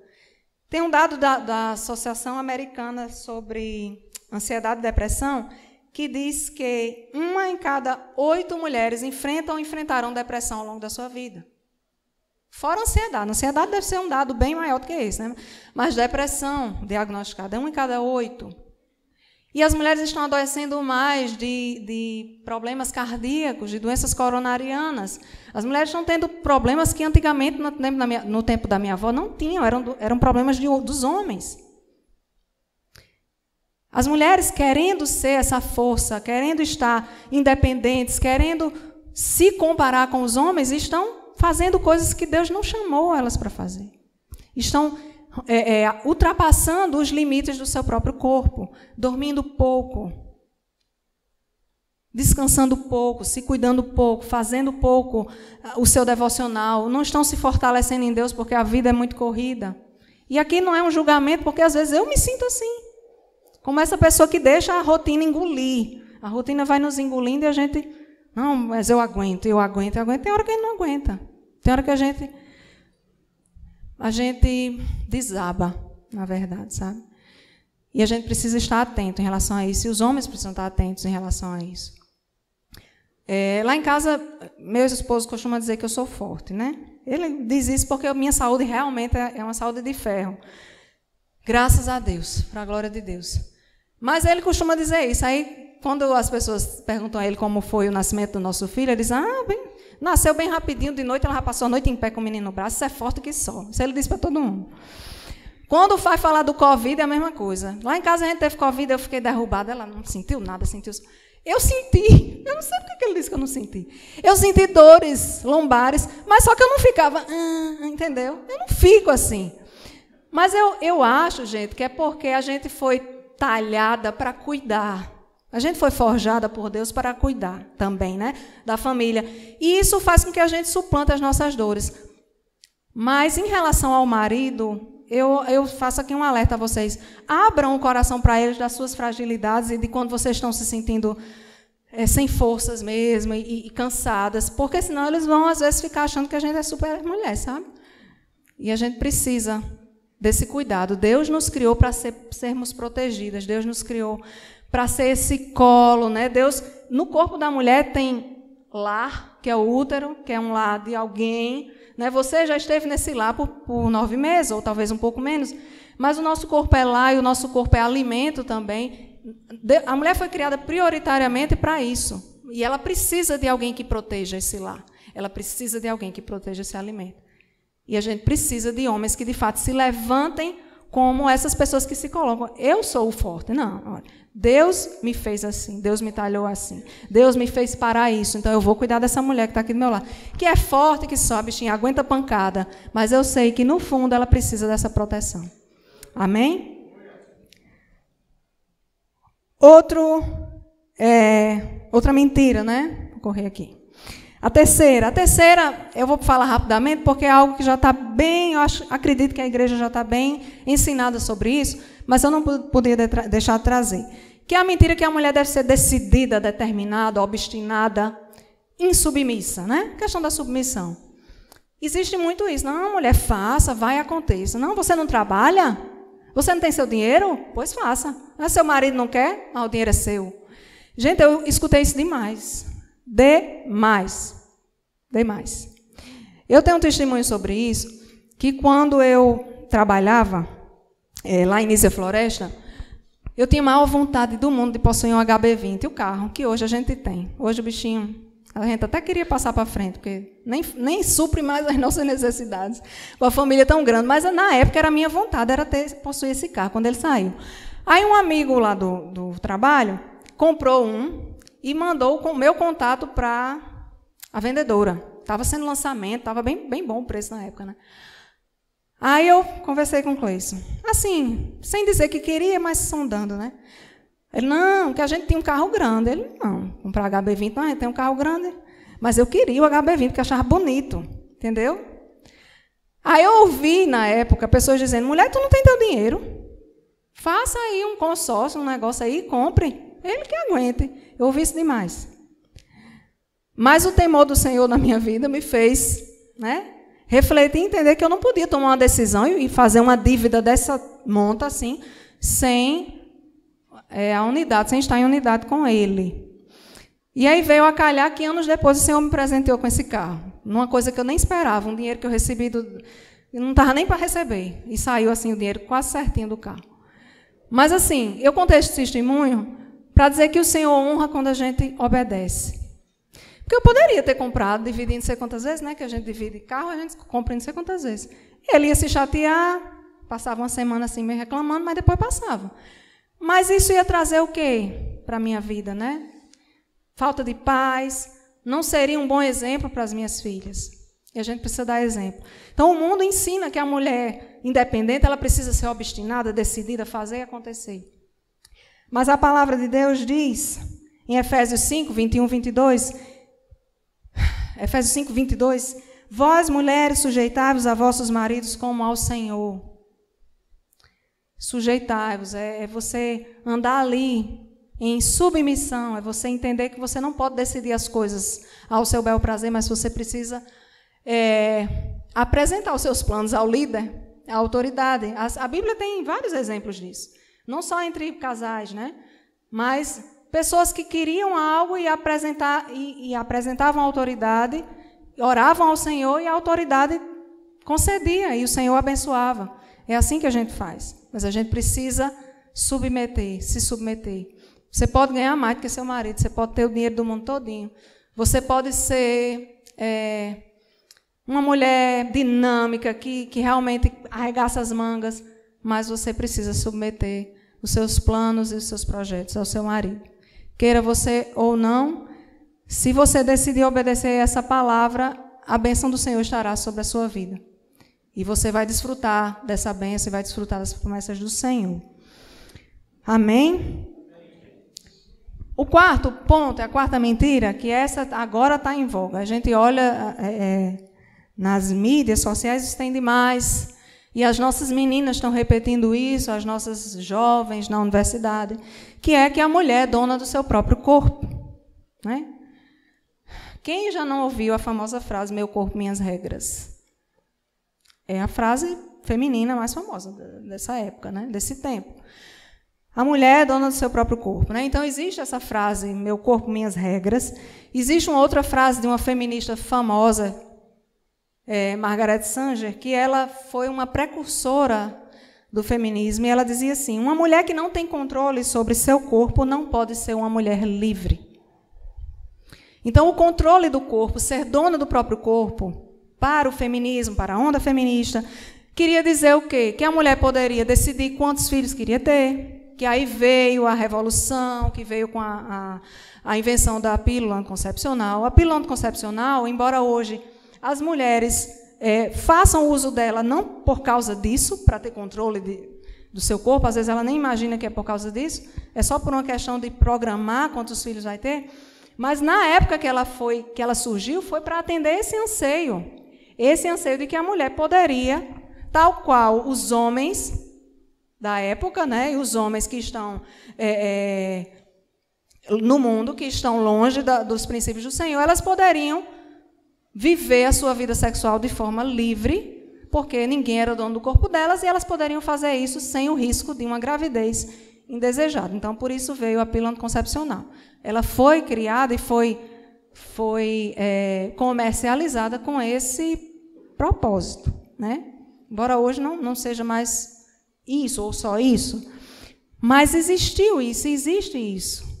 Speaker 1: Tem um dado da Associação Americana sobre Ansiedade e Depressão que diz que 1 em cada 8 mulheres enfrentam ou enfrentaram depressão ao longo da sua vida. Fora ansiedade. Ansiedade deve ser um dado bem maior do que esse, né? Mas depressão diagnosticada é 1 em cada 8. E as mulheres estão adoecendo mais de problemas cardíacos, de doenças coronarianas. As mulheres estão tendo problemas que antigamente, no tempo da minha avó, não tinham, eram problemas dos homens. As mulheres querendo ser essa força, querendo estar independentes, querendo se comparar com os homens, estão fazendo coisas que Deus não chamou elas para fazer. Estão ultrapassando os limites do seu próprio corpo, dormindo pouco, descansando pouco, se cuidando pouco, fazendo pouco o seu devocional, não estão se fortalecendo em Deus porque a vida é muito corrida. E aqui não é um julgamento, porque às vezes eu me sinto assim. Como essa pessoa que deixa a rotina engolir. A rotina vai nos engolindo e a gente... Não, mas eu aguento. Tem hora que a gente não aguenta. Tem hora que a gente desaba, na verdade, sabe? E a gente precisa estar atento em relação a isso. E os homens precisam estar atentos em relação a isso. Lá em casa, meu esposo costuma dizer que eu sou forte, né? Ele diz isso porque a minha saúde realmente é uma saúde de ferro. Graças a Deus, para a glória de Deus. Mas ele costuma dizer isso. Aí, quando as pessoas perguntam a ele como foi o nascimento do nosso filho, ele diz, nasceu bem rapidinho, de noite, ela já passou a noite em pé com o menino no braço, isso é forte que só. Isso ele diz para todo mundo. Quando vai falar do Covid, é a mesma coisa. Lá em casa a gente teve Covid, eu fiquei derrubada, ela não sentiu nada, sentiu... Eu senti, eu não sei por que ele disse que eu não senti. Eu senti dores lombares, mas só que eu não ficava, entendeu? Eu não fico assim. Mas eu acho, gente, que é porque a gente foi talhada para cuidar. A gente foi forjada por Deus para cuidar também, né, da família. E isso faz com que a gente suplante as nossas dores. Mas, em relação ao marido, eu faço aqui um alerta a vocês. Abram o coração para eles das suas fragilidades e de quando vocês estão se sentindo sem forças mesmo e cansadas, porque senão eles vão, às vezes, ficar achando que a gente é super mulher, sabe? E a gente precisa desse cuidado. Deus nos criou para sermos protegidas. Deus nos criou para ser esse colo, né? Deus, no corpo da mulher tem lar, que é o útero, que é um lar de alguém, né? Você já esteve nesse lar por 9 meses, ou talvez um pouco menos, mas o nosso corpo é lar e o nosso corpo é alimento também. A mulher foi criada prioritariamente para isso. E ela precisa de alguém que proteja esse lar. Ela precisa de alguém que proteja esse alimento. E a gente precisa de homens que, de fato, se levantem como essas pessoas que se colocam. Eu sou o forte. Não, olha, Deus me fez assim, Deus me talhou assim, Deus me fez para isso, então eu vou cuidar dessa mulher que está aqui do meu lado, que é forte, que só, bichinha, aguenta pancada, mas eu sei que, no fundo, ela precisa dessa proteção. Amém? Outra mentira, né? Vou correr aqui. A terceira, eu vou falar rapidamente, porque é algo que já está bem, acredito que a igreja já está bem ensinada sobre isso, mas eu não podia deixar de trazer. Que é a mentira que a mulher deve ser decidida, determinada, obstinada, insubmissa, né? A questão da submissão. existe muito isso. Não, mulher, faça, vai e aconteça. Não, você não trabalha? Você não tem seu dinheiro? Pois faça. Ah, seu marido não quer? Ah, o dinheiro é seu. Gente, eu escutei isso demais. Demais. Eu tenho um testemunho sobre isso, que quando eu trabalhava lá em Nícia Floresta, eu tinha a maior vontade do mundo de possuir um HB20, o carro, que hoje a gente tem. Hoje o bichinho, a gente até queria passar para frente, porque nem supre mais as nossas necessidades, com a família tão grande. Mas na época era a minha vontade, era possuir esse carro, quando ele saiu. Aí um amigo lá do trabalho comprou um e mandou o meu contato para a vendedora. Estava sendo lançamento, estava bem bom o preço na época, né? Aí eu conversei com o Cleison. Assim, sem dizer que queria, mas sondando, né? Ele, não, que a gente tinha um carro grande. Ele, não, comprar HB20, não, a gente tem um carro grande. Mas eu queria o HB20, porque eu achava bonito, entendeu? Aí eu ouvi, na época, pessoas dizendo, mulher, tu não tem teu dinheiro. Faça aí um consórcio, um negócio aí, compre. Ele que aguente. Eu ouvi isso demais. Mas o temor do Senhor na minha vida me fez, né, refletir e entender que eu não podia tomar uma decisão e fazer uma dívida dessa monta assim, sem a unidade, sem estar em unidade com Ele. E aí veio a calhar que anos depois o Senhor me presenteou com esse carro. Numa coisa que eu nem esperava, um dinheiro que eu recebi, eu não estava nem para receber. E saiu assim o dinheiro quase certinho do carro. Mas assim, eu contei esse testemunho para dizer que o Senhor honra quando a gente obedece. Porque eu poderia ter comprado, dividindo não sei quantas vezes, né? Que a gente divide carro, a gente compra não sei quantas vezes. E ele ia se chatear, passava uma semana assim meio reclamando, mas depois passava. Mas isso ia trazer o quê para a minha vida, né? Falta de paz, não seria um bom exemplo para as minhas filhas. E a gente precisa dar exemplo. Então, o mundo ensina que a mulher independente, ela precisa ser obstinada, decidida, fazer e acontecer. Mas a palavra de Deus diz, em Efésios 5, 21, 22... Efésios 5, 22, vós, mulheres, sujeitai-vos a vossos maridos como ao Senhor. Sujeitai-vos, é você andar ali em submissão, é você entender que você não pode decidir as coisas ao seu bel prazer, mas você precisa apresentar os seus planos ao líder, à autoridade. A Bíblia tem vários exemplos disso, não só entre casais, né? Mas pessoas que queriam algo e apresentavam a autoridade, oravam ao Senhor e a autoridade concedia e o Senhor abençoava. É assim que a gente faz. Mas a gente precisa se submeter. Você pode ganhar mais do que seu marido, você pode ter o dinheiro do mundo todinho. Você pode ser uma mulher dinâmica que realmente arregaça as mangas, mas você precisa submeter os seus planos e os seus projetos ao seu marido. Queira você ou não, se você decidir obedecer essa palavra, a bênção do Senhor estará sobre a sua vida. E você vai desfrutar dessa bênção e vai desfrutar das promessas do Senhor. Amém? O quarto ponto, a quarta mentira, que essa agora está em voga. A gente olha nas mídias sociais, isso tem demais. E as nossas meninas estão repetindo isso, as nossas jovens na universidade, que é que a mulher é dona do seu próprio corpo. Né? Quem já não ouviu a famosa frase, meu corpo, minhas regras? É a frase feminina mais famosa dessa época, né? Desse tempo. A mulher é dona do seu próprio corpo. Né? Então, existe essa frase, meu corpo, minhas regras. Existe uma outra frase de uma feminista famosa, Margaret Sanger, que ela foi uma precursora do feminismo, e ela dizia assim, uma mulher que não tem controle sobre seu corpo não pode ser uma mulher livre. Então, o controle do corpo, ser dona do próprio corpo, para o feminismo, para a onda feminista, queria dizer o quê? Que a mulher poderia decidir quantos filhos queria ter, que aí veio a revolução, que veio com a invenção da pílula anticoncepcional. A pílula anticoncepcional, embora hoje as mulheres façam uso dela não por causa disso, para ter controle do seu corpo, às vezes ela nem imagina que é por causa disso, é só por uma questão de programar quantos filhos vai ter, mas na época que ela surgiu, foi para atender esse anseio de que a mulher poderia, tal qual os homens da época, né, e os homens que estão no mundo, que estão longe dos princípios do Senhor, elas poderiam viver a sua vida sexual de forma livre, porque ninguém era dono do corpo delas e elas poderiam fazer isso sem o risco de uma gravidez indesejada. Então, por isso veio a pílula anticoncepcional. Ela foi criada e foi comercializada com esse propósito, né? Embora hoje não seja mais isso ou só isso, mas existiu isso, existe isso.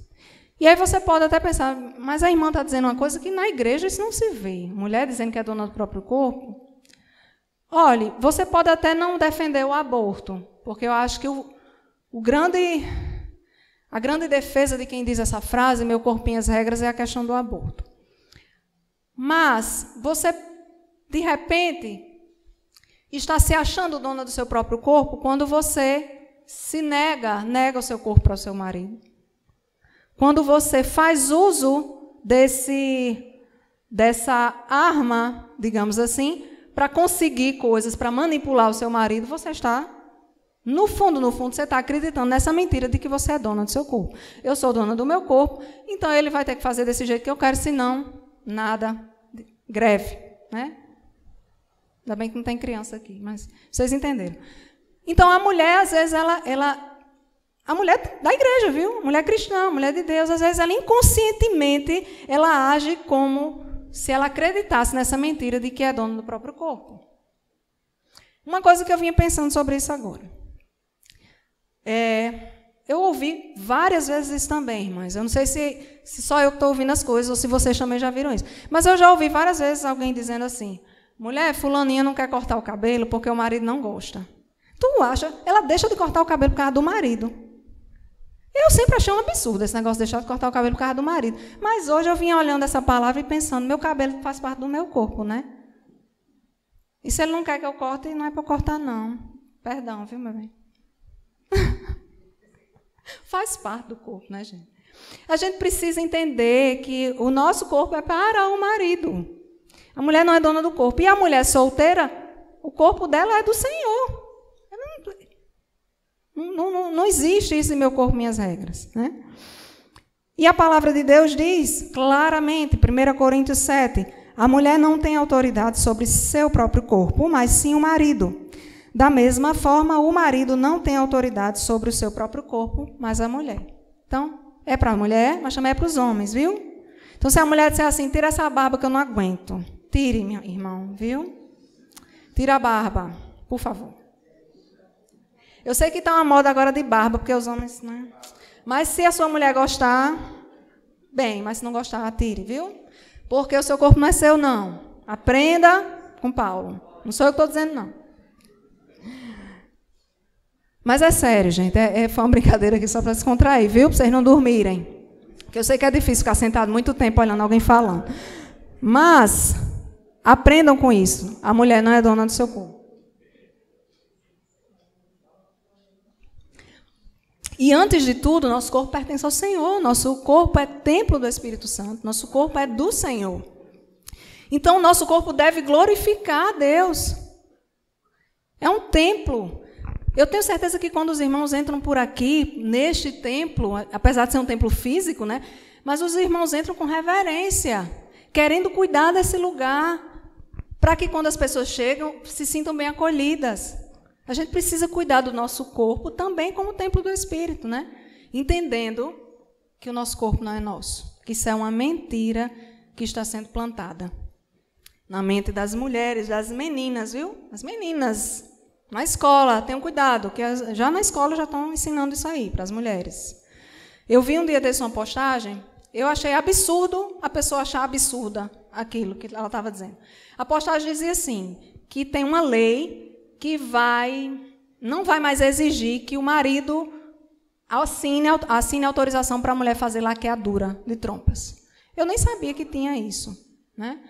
Speaker 1: E aí você pode até pensar, mas a irmã está dizendo uma coisa que na igreja isso não se vê. Mulher dizendo que é dona do próprio corpo. Olhe, você pode até não defender o aborto, porque eu acho que a grande defesa de quem diz essa frase, meu corpo, minhas regras, é a questão do aborto. Mas você, de repente, está se achando dona do seu próprio corpo quando você se nega o seu corpo para o seu marido. Quando você faz uso dessa arma, digamos assim, para conseguir coisas, para manipular o seu marido, você está, no fundo, você está acreditando nessa mentira de que você é dona do seu corpo. Eu sou dona do meu corpo, então ele vai ter que fazer desse jeito que eu quero, senão, nada, greve, né? Ainda bem que não tem criança aqui, mas vocês entenderam. Então, a mulher, às vezes, a mulher da igreja, viu? Mulher cristã, mulher de Deus, às vezes, ela inconscientemente, ela age como se ela acreditasse nessa mentira de que é dona do próprio corpo. Uma coisa que eu vinha pensando sobre isso agora. Eu ouvi várias vezes isso também, irmãs. Eu não sei se só eu que estou ouvindo as coisas ou se vocês também já viram isso. Mas eu já ouvi várias vezes alguém dizendo assim, mulher, fulaninha não quer cortar o cabelo porque o marido não gosta. Tu acha? Ela deixa de cortar o cabelo por causa do marido. Eu sempre achei um absurdo esse negócio de deixar de cortar o cabelo por causa do marido. Mas hoje eu vinha olhando essa palavra e pensando, meu cabelo faz parte do meu corpo, né? E se ele não quer que eu corte, não é para cortar, não. Perdão, viu, meu bem? Faz parte do corpo, né, gente? A gente precisa entender que o nosso corpo é para o marido. A mulher não é dona do corpo. E a mulher solteira, o corpo dela é do Senhor. Não existe isso em meu corpo, minhas regras, né? E a palavra de Deus diz claramente, 1 Coríntios 7, a mulher não tem autoridade sobre seu próprio corpo, mas sim o marido. Da mesma forma, o marido não tem autoridade sobre o seu próprio corpo, mas a mulher. Então, é para a mulher, mas também é para os homens, viu? Então, se a mulher disser assim, tira essa barba que eu não aguento. Tire, meu irmão, viu? Tira a barba, por favor. Eu sei que está uma moda agora de barba, porque os homens... Né? Mas se a sua mulher gostar, bem, mas se não gostar, tire, viu? Porque o seu corpo não é seu, não. Aprenda com Paulo. Não sou eu que estou dizendo, não. Mas é sério, gente. Foi uma brincadeira aqui só para se contrair, viu? Para vocês não dormirem. Porque eu sei que é difícil ficar sentado muito tempo olhando alguém falando. Mas, aprendam com isso. A mulher não é dona do seu corpo. E, antes de tudo, nosso corpo pertence ao Senhor. Nosso corpo é templo do Espírito Santo. Nosso corpo é do Senhor. Então, o nosso corpo deve glorificar a Deus. É um templo. Eu tenho certeza que quando os irmãos entram por aqui, neste templo, apesar de ser um templo físico, né? Mas os irmãos entram com reverência, querendo cuidar desse lugar, para que quando as pessoas chegam, se sintam bem acolhidas. A gente precisa cuidar do nosso corpo também como templo do Espírito, né? Entendendo que o nosso corpo não é nosso, que isso é uma mentira que está sendo plantada na mente das mulheres, das meninas, viu? As meninas, na escola, tenham cuidado, que já na escola já estão ensinando isso aí para as mulheres. Eu vi um dia desse uma postagem, eu achei absurdo a pessoa achar absurda aquilo que ela estava dizendo. A postagem dizia assim, que tem uma lei que não vai mais exigir que o marido assine autorização para a mulher fazer laqueadura de trompas. Eu nem sabia que tinha isso, né?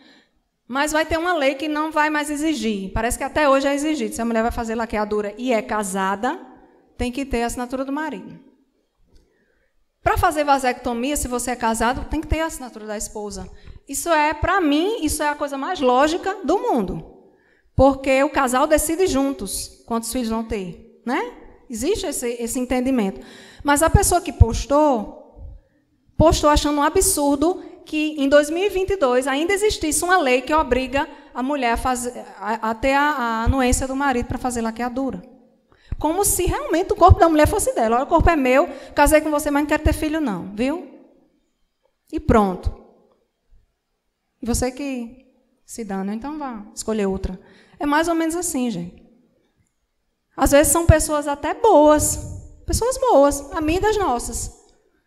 Speaker 1: Mas vai ter uma lei que não vai mais exigir. Parece que até hoje é exigido. Se a mulher vai fazer laqueadura e é casada, tem que ter a assinatura do marido. Para fazer vasectomia, se você é casado, tem que ter a assinatura da esposa. Isso para mim, isso é a coisa mais lógica do mundo. Porque o casal decide juntos quantos filhos vão ter, né? Existe esse entendimento. Mas a pessoa que postou achando um absurdo que em 2022 ainda existisse uma lei que obriga a mulher a ter a anuência do marido para fazer laqueadura. Como se realmente o corpo da mulher fosse dela. Olha, o corpo é meu, casei com você, mas não quero ter filho não, viu? E pronto. E você que se dane, então vá escolher outra. É mais ou menos assim, gente. Às vezes são pessoas até boas, amigas nossas,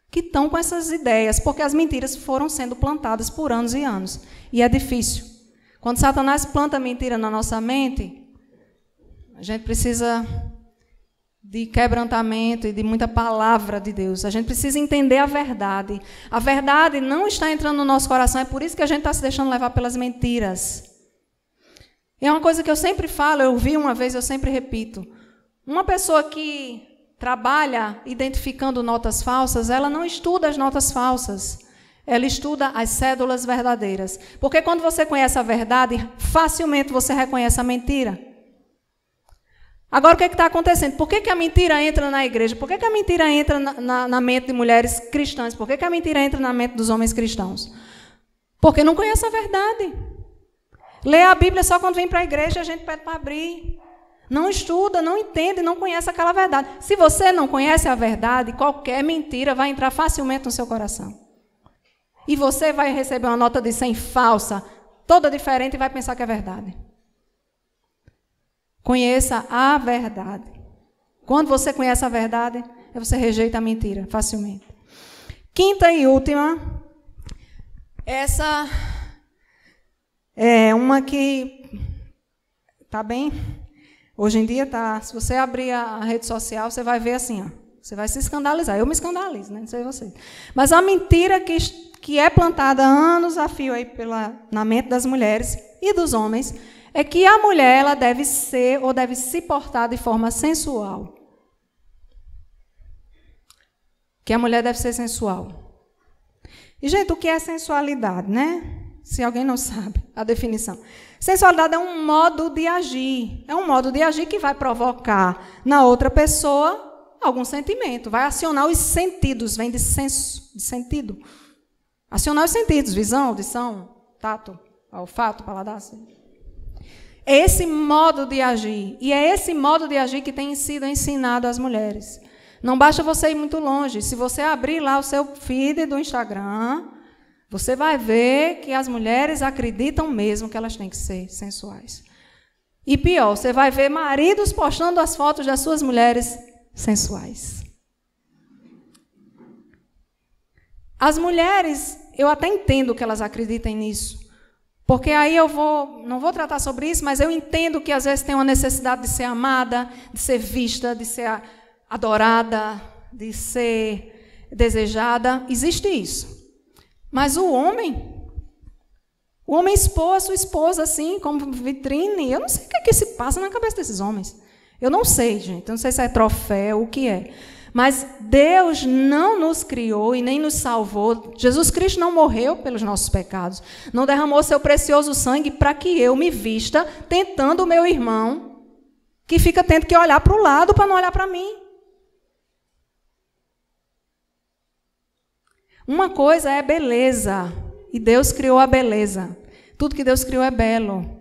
Speaker 1: que estão com essas ideias, porque as mentiras foram sendo plantadas por anos e anos. E é difícil. Quando Satanás planta mentira na nossa mente, a gente precisa de quebrantamento e de muita palavra de Deus. A gente precisa entender a verdade. A verdade não está entrando no nosso coração, é por isso que a gente está se deixando levar pelas mentiras. E é uma coisa que eu sempre falo, eu vi uma vez, eu sempre repito. Uma pessoa que trabalha identificando notas falsas, ela não estuda as notas falsas. Ela estuda as cédulas verdadeiras. Porque quando você conhece a verdade, facilmente você reconhece a mentira. Agora, o que está acontecendo? Por que a mentira entra na igreja? Por que a mentira entra na mente de mulheres cristãs? Por que a mentira entra na mente dos homens cristãos? Porque não conhece a verdade. Lê a Bíblia só quando vem para a igreja, a gente pede para abrir. Não estuda, não entende, não conhece aquela verdade. Se você não conhece a verdade, qualquer mentira vai entrar facilmente no seu coração. E você vai receber uma nota de 100 falsa, toda diferente, e vai pensar que é verdade. Conheça a verdade. Quando você conhece a verdade, você rejeita a mentira facilmente. Quinta e última. Essa é uma que está bem... Hoje em dia, se você abrir a rede social, você vai ver assim, ó, você vai se escandalizar. Eu me escandalizo, né? Não sei você. Mas a mentira que é plantada anos a fio aí na mente das mulheres e dos homens é que a mulher ela deve ser ou deve se portar de forma sensual. Que a mulher deve ser sensual. E, gente, o que é sensualidade, né? Se alguém não sabe a definição. Sensualidade é um modo de agir. É um modo de agir que vai provocar na outra pessoa algum sentimento. Vai acionar os sentidos. Vem de senso, de sentido. Acionar os sentidos. Visão, audição, tato, olfato, paladar. Assim. É esse modo de agir. E é esse modo de agir que tem sido ensinado às mulheres. Não basta você ir muito longe. Se você abrir lá o seu feed do Instagram... Você vai ver que as mulheres acreditam mesmo que elas têm que ser sensuais. E pior, você vai ver maridos postando as fotos das suas mulheres sensuais. As mulheres, eu até entendo que elas acreditem nisso. Porque aí não vou tratar sobre isso, mas eu entendo que às vezes tem uma necessidade de ser amada, de ser vista, de ser adorada, de ser desejada. Existe isso. Mas o homem expôs a sua esposa assim, como vitrine. Eu não sei o que se passa na cabeça desses homens. Eu não sei, gente. Eu não sei se é troféu, o que é. Mas Deus não nos criou e nem nos salvou. Jesus Cristo não morreu pelos nossos pecados. Não derramou seu precioso sangue para que eu me vista tentando o meu irmão, que fica tendo que olhar para o lado para não olhar para mim. Uma coisa é beleza, e Deus criou a beleza. Tudo que Deus criou é belo.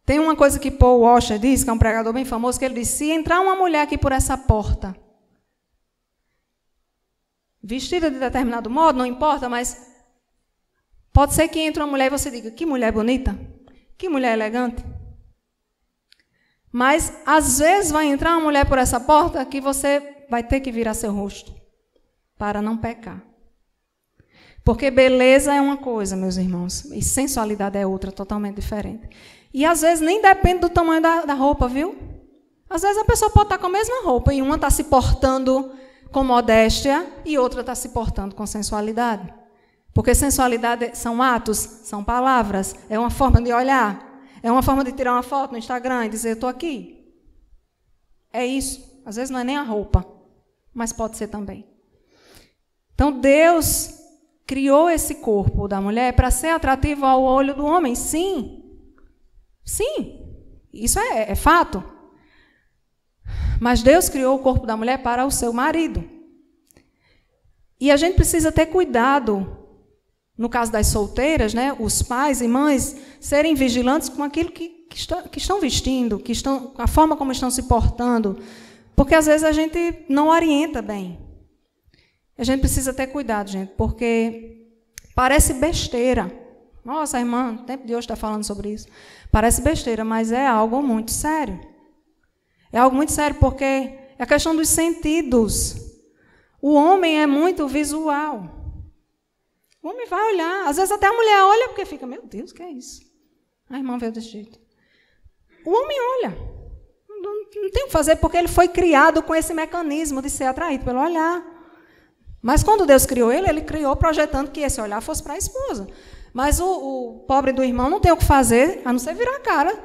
Speaker 1: Tem uma coisa que Paul Washer diz, que é um pregador bem famoso, que ele diz, se entrar uma mulher aqui por essa porta, vestida de determinado modo, não importa, mas pode ser que entre uma mulher e você diga, que mulher bonita, que mulher elegante. Mas, às vezes, vai entrar uma mulher por essa porta que você vai ter que virar seu rosto para não pecar. Porque beleza é uma coisa, meus irmãos, e sensualidade é outra, totalmente diferente. E, às vezes, nem depende do tamanho da roupa, viu? Às vezes, a pessoa pode estar com a mesma roupa e uma está se portando com modéstia e outra está se portando com sensualidade. Porque sensualidade são atos, são palavras, é uma forma de olhar, é uma forma de tirar uma foto no Instagram e dizer, eu estou aqui. É isso. Às vezes não é nem a roupa, mas pode ser também. Então, Deus criou esse corpo da mulher para ser atrativo ao olho do homem, sim. Sim, isso é fato. Mas Deus criou o corpo da mulher para o seu marido. E a gente precisa ter cuidado, no caso das solteiras, né, os pais e mães, serem vigilantes com aquilo que estão vestindo, a forma como estão se portando, porque às vezes a gente não orienta bem. A gente precisa ter cuidado, gente, porque parece besteira. Nossa, a irmã, no tempo de hoje está falando sobre isso. Parece besteira, mas é algo muito sério. É algo muito sério, porque é a questão dos sentidos. O homem é muito visual. O homem vai olhar. Às vezes até a mulher olha porque fica, meu Deus, o que é isso? A irmã veio desse jeito. O homem olha. Não tem o que fazer, porque ele foi criado com esse mecanismo de ser atraído pelo olhar. Mas quando Deus criou ele criou projetando que esse olhar fosse para a esposa. Mas o pobre do irmão não tem o que fazer, a não ser virar a cara,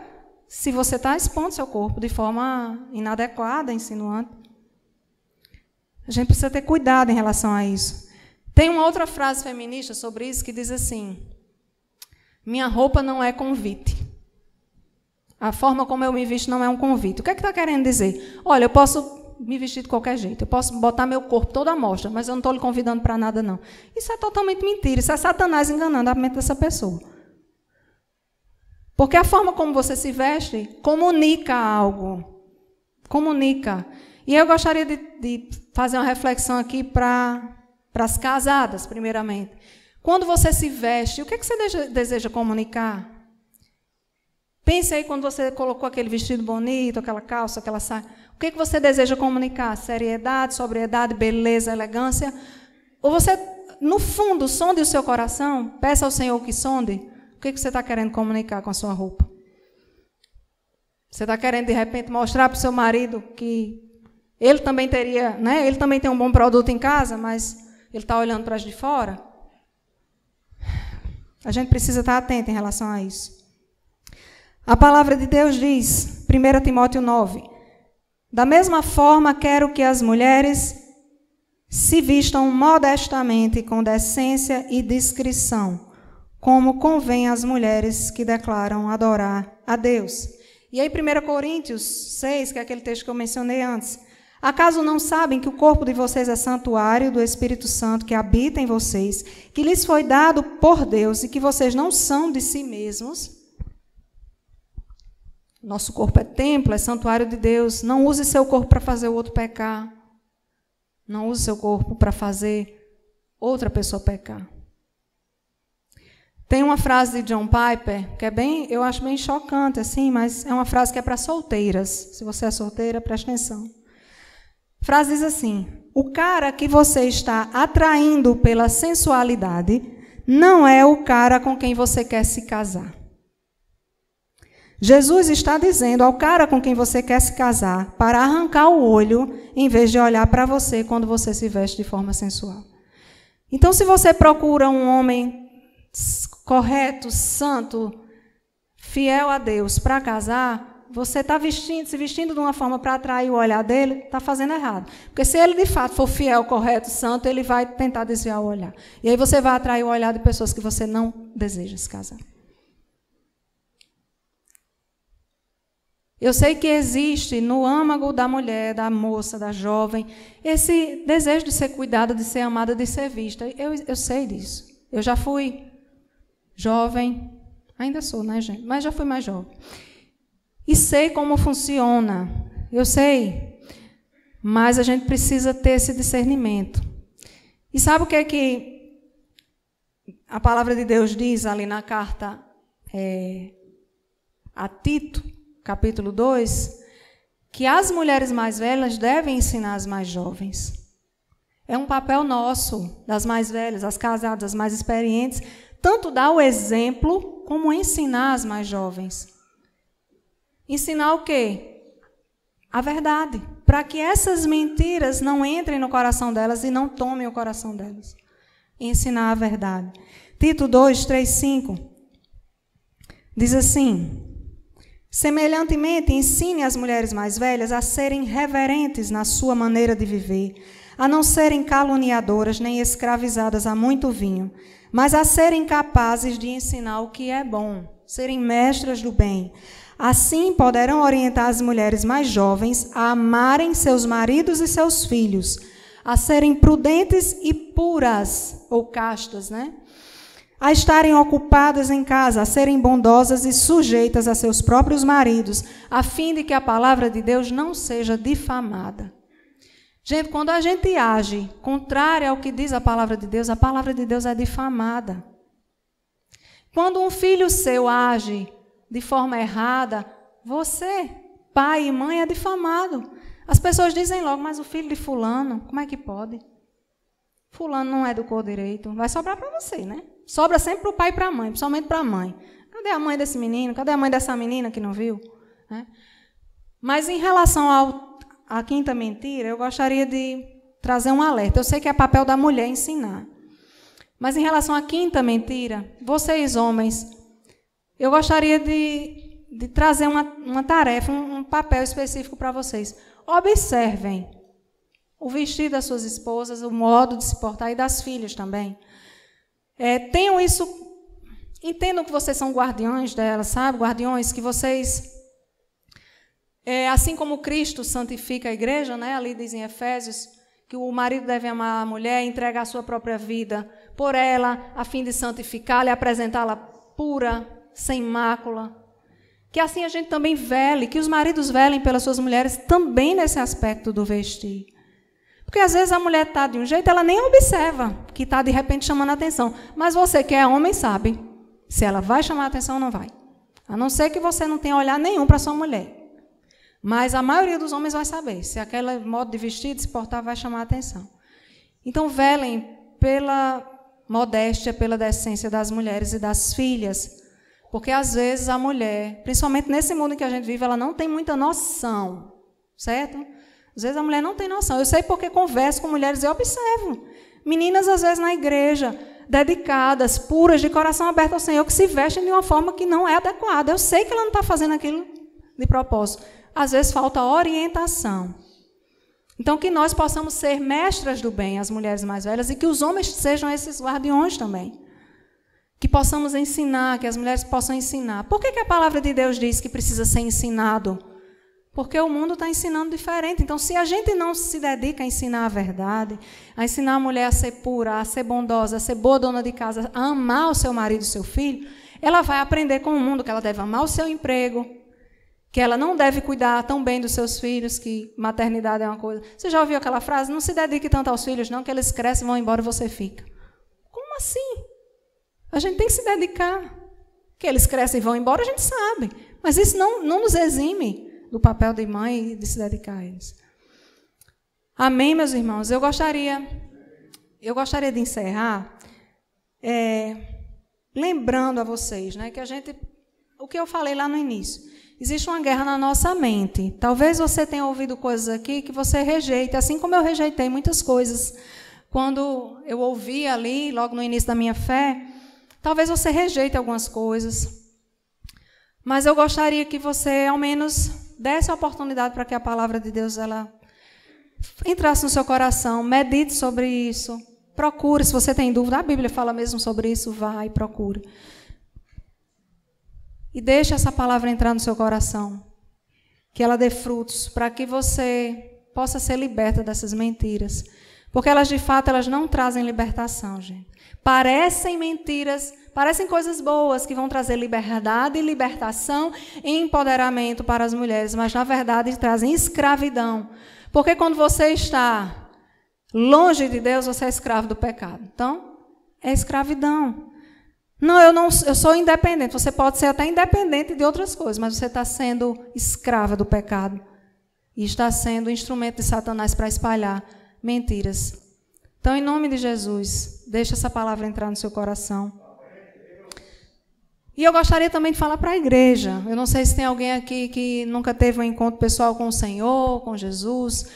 Speaker 1: se você está expondo seu corpo de forma inadequada, insinuante. A gente precisa ter cuidado em relação a isso. Tem uma outra frase feminista sobre isso que diz assim: minha roupa não é convite. A forma como eu me visto não é um convite. O que é que está querendo dizer? Olha, eu posso me vestir de qualquer jeito, eu posso botar meu corpo todo à mostra, mas eu não estou lhe convidando para nada, não. Isso é totalmente mentira, isso é Satanás enganando a mente dessa pessoa. Porque a forma como você se veste comunica algo. Comunica. E eu gostaria de fazer uma reflexão aqui para as casadas, primeiramente. Quando você se veste, o que é que você deseja comunicar? Pense aí quando você colocou aquele vestido bonito, aquela calça, aquela saia. O que é que você deseja comunicar? Seriedade, sobriedade, beleza, elegância? Ou você, no fundo, sonde o seu coração? Peça ao Senhor que sonde. O que é que você está querendo comunicar com a sua roupa? Você está querendo, de repente, mostrar para o seu marido que ele também teria, né? Ele também tem um bom produto em casa, mas ele está olhando para as de fora? A gente precisa estar atento em relação a isso. A palavra de Deus diz, 1 Timóteo 9, da mesma forma quero que as mulheres se vistam modestamente, com decência e discrição, como convém às mulheres que declaram adorar a Deus. E aí 1 Coríntios 6, que é aquele texto que eu mencionei antes. Acaso não sabem que o corpo de vocês é santuário do Espírito Santo que habita em vocês, que lhes foi dado por Deus e que vocês não são de si mesmos? Nosso corpo é templo, é santuário de Deus. Não use seu corpo para fazer o outro pecar. Não use seu corpo para fazer outra pessoa pecar. Tem uma frase de John Piper, que é eu acho bem chocante, assim, mas é uma frase que é para solteiras. Se você é solteira, preste atenção. A frase diz assim: o cara que você está atraindo pela sensualidade não é o cara com quem você quer se casar. Jesus está dizendo ao cara com quem você quer se casar para arrancar o olho em vez de olhar para você quando você se veste de forma sensual. Então, se você procura um homem correto, santo, fiel a Deus para casar, você está se vestindo de uma forma para atrair o olhar dele, está fazendo errado. Porque se ele de fato for fiel, correto, santo, ele vai tentar desviar o olhar. E aí você vai atrair o olhar de pessoas que você não deseja se casar. Eu sei que existe no âmago da mulher, da moça, da jovem, esse desejo de ser cuidada, de ser amada, de ser vista. Eu sei disso. Eu já fui jovem, ainda sou, né, gente? Mas já fui mais jovem. E sei como funciona. Eu sei. Mas a gente precisa ter esse discernimento. E sabe o que é que a palavra de Deus diz ali na carta a Tito? Capítulo 2, que as mulheres mais velhas devem ensinar as mais jovens. É um papel nosso, das mais velhas, as casadas, as mais experientes, tanto dar o exemplo, como ensinar as mais jovens. Ensinar o quê? A verdade, para que essas mentiras não entrem no coração delas e não tomem o coração delas. Ensinar a verdade. Tito 2, 3, 5, diz assim: semelhantemente, ensine as mulheres mais velhas a serem reverentes na sua maneira de viver, a não serem caluniadoras nem escravizadas a muito vinho, mas a serem capazes de ensinar o que é bom, serem mestras do bem. Assim poderão orientar as mulheres mais jovens a amarem seus maridos e seus filhos, a serem prudentes e puras, ou castas, né? A estarem ocupadas em casa, a serem bondosas e sujeitas a seus próprios maridos, a fim de que a palavra de Deus não seja difamada. Gente, quando a gente age contrário ao que diz a palavra de Deus é difamada. Quando um filho seu age de forma errada, você, pai e mãe, é difamado. As pessoas dizem logo, mas o filho de fulano, como é que pode? Fulano não educou direito. Vai sobrar para você, né? Sobra sempre para o pai e para a mãe, principalmente para a mãe. Cadê a mãe desse menino? Cadê a mãe dessa menina que não viu? Né? Mas em relação à quinta mentira, eu gostaria de trazer um alerta. Eu sei que é papel da mulher ensinar. Mas em relação à quinta mentira, vocês homens, eu gostaria de trazer uma tarefa, um papel específico para vocês. Observem o vestido das suas esposas, o modo de se portar e das filhas também. Tenham isso, entendam que vocês são guardiões delas, sabe? Guardiões que vocês, assim como Cristo santifica a igreja, né? Ali diz em Efésios, que o marido deve amar a mulher, entregar a sua própria vida por ela, a fim de santificá-la e apresentá-la pura, sem mácula. Que assim a gente também vele, que os maridos velem pelas suas mulheres também nesse aspecto do vestir. Porque às vezes a mulher está de um jeito, ela nem observa que está de repente chamando a atenção. Mas você que é homem sabe se ela vai chamar a atenção ou não vai. A não ser que você não tenha olhar nenhum para sua mulher. Mas a maioria dos homens vai saber se aquele modo de vestir, de se portar, vai chamar a atenção. Então velem pela modéstia, pela decência das mulheres e das filhas. Porque às vezes a mulher, principalmente nesse mundo em que a gente vive, ela não tem muita noção, certo? Às vezes a mulher não tem noção. Eu sei porque converso com mulheres e observo. Meninas, às vezes, na igreja, dedicadas, puras, de coração aberto ao Senhor, que se vestem de uma forma que não é adequada. Eu sei que ela não está fazendo aquilo de propósito. Às vezes falta orientação. Então, que nós possamos ser mestras do bem, as mulheres mais velhas, e que os homens sejam esses guardiões também. Que possamos ensinar, que as mulheres possam ensinar. Por que a palavra de Deus diz que precisa ser ensinado? Porque o mundo está ensinando diferente. Então, se a gente não se dedica a ensinar a verdade, a ensinar a mulher a ser pura, a ser bondosa, a ser boa dona de casa, a amar o seu marido e o seu filho, ela vai aprender com o mundo que ela deve amar o seu emprego, que ela não deve cuidar tão bem dos seus filhos, que maternidade é uma coisa. Você já ouviu aquela frase? Não se dedique tanto aos filhos, não, que eles crescem, vão embora e você fica. Como assim? A gente tem que se dedicar. Que eles crescem e vão embora, a gente sabe. Mas isso não nos exime do papel de mãe e de se dedicar a eles. Amém, meus irmãos? Eu gostaria de encerrar lembrando a vocês, né, que o que eu falei lá no início, existe uma guerra na nossa mente. Talvez você tenha ouvido coisas aqui que você rejeita, assim como eu rejeitei muitas coisas. Quando eu ouvi ali, logo no início da minha fé, talvez você rejeite algumas coisas. Mas eu gostaria que você, ao menos, desse a oportunidade para que a palavra de Deus ela entrasse no seu coração, medite sobre isso, procure, se você tem dúvida, a Bíblia fala mesmo sobre isso, vá e procure. E deixe essa palavra entrar no seu coração, que ela dê frutos, para que você possa ser liberta dessas mentiras. Porque elas, de fato, elas não trazem libertação, gente. Parecem mentiras, parecem coisas boas que vão trazer liberdade, libertação e empoderamento para as mulheres, mas, na verdade, trazem escravidão. Porque quando você está longe de Deus, você é escravo do pecado. Então, é escravidão. Eu sou independente. Você pode ser até independente de outras coisas, mas você está sendo escrava do pecado e está sendo instrumento de Satanás para espalhar mentiras. Então, em nome de Jesus, deixa essa palavra entrar no seu coração. E eu gostaria também de falar para a igreja. Eu não sei se tem alguém aqui que nunca teve um encontro pessoal com o Senhor, com Jesus.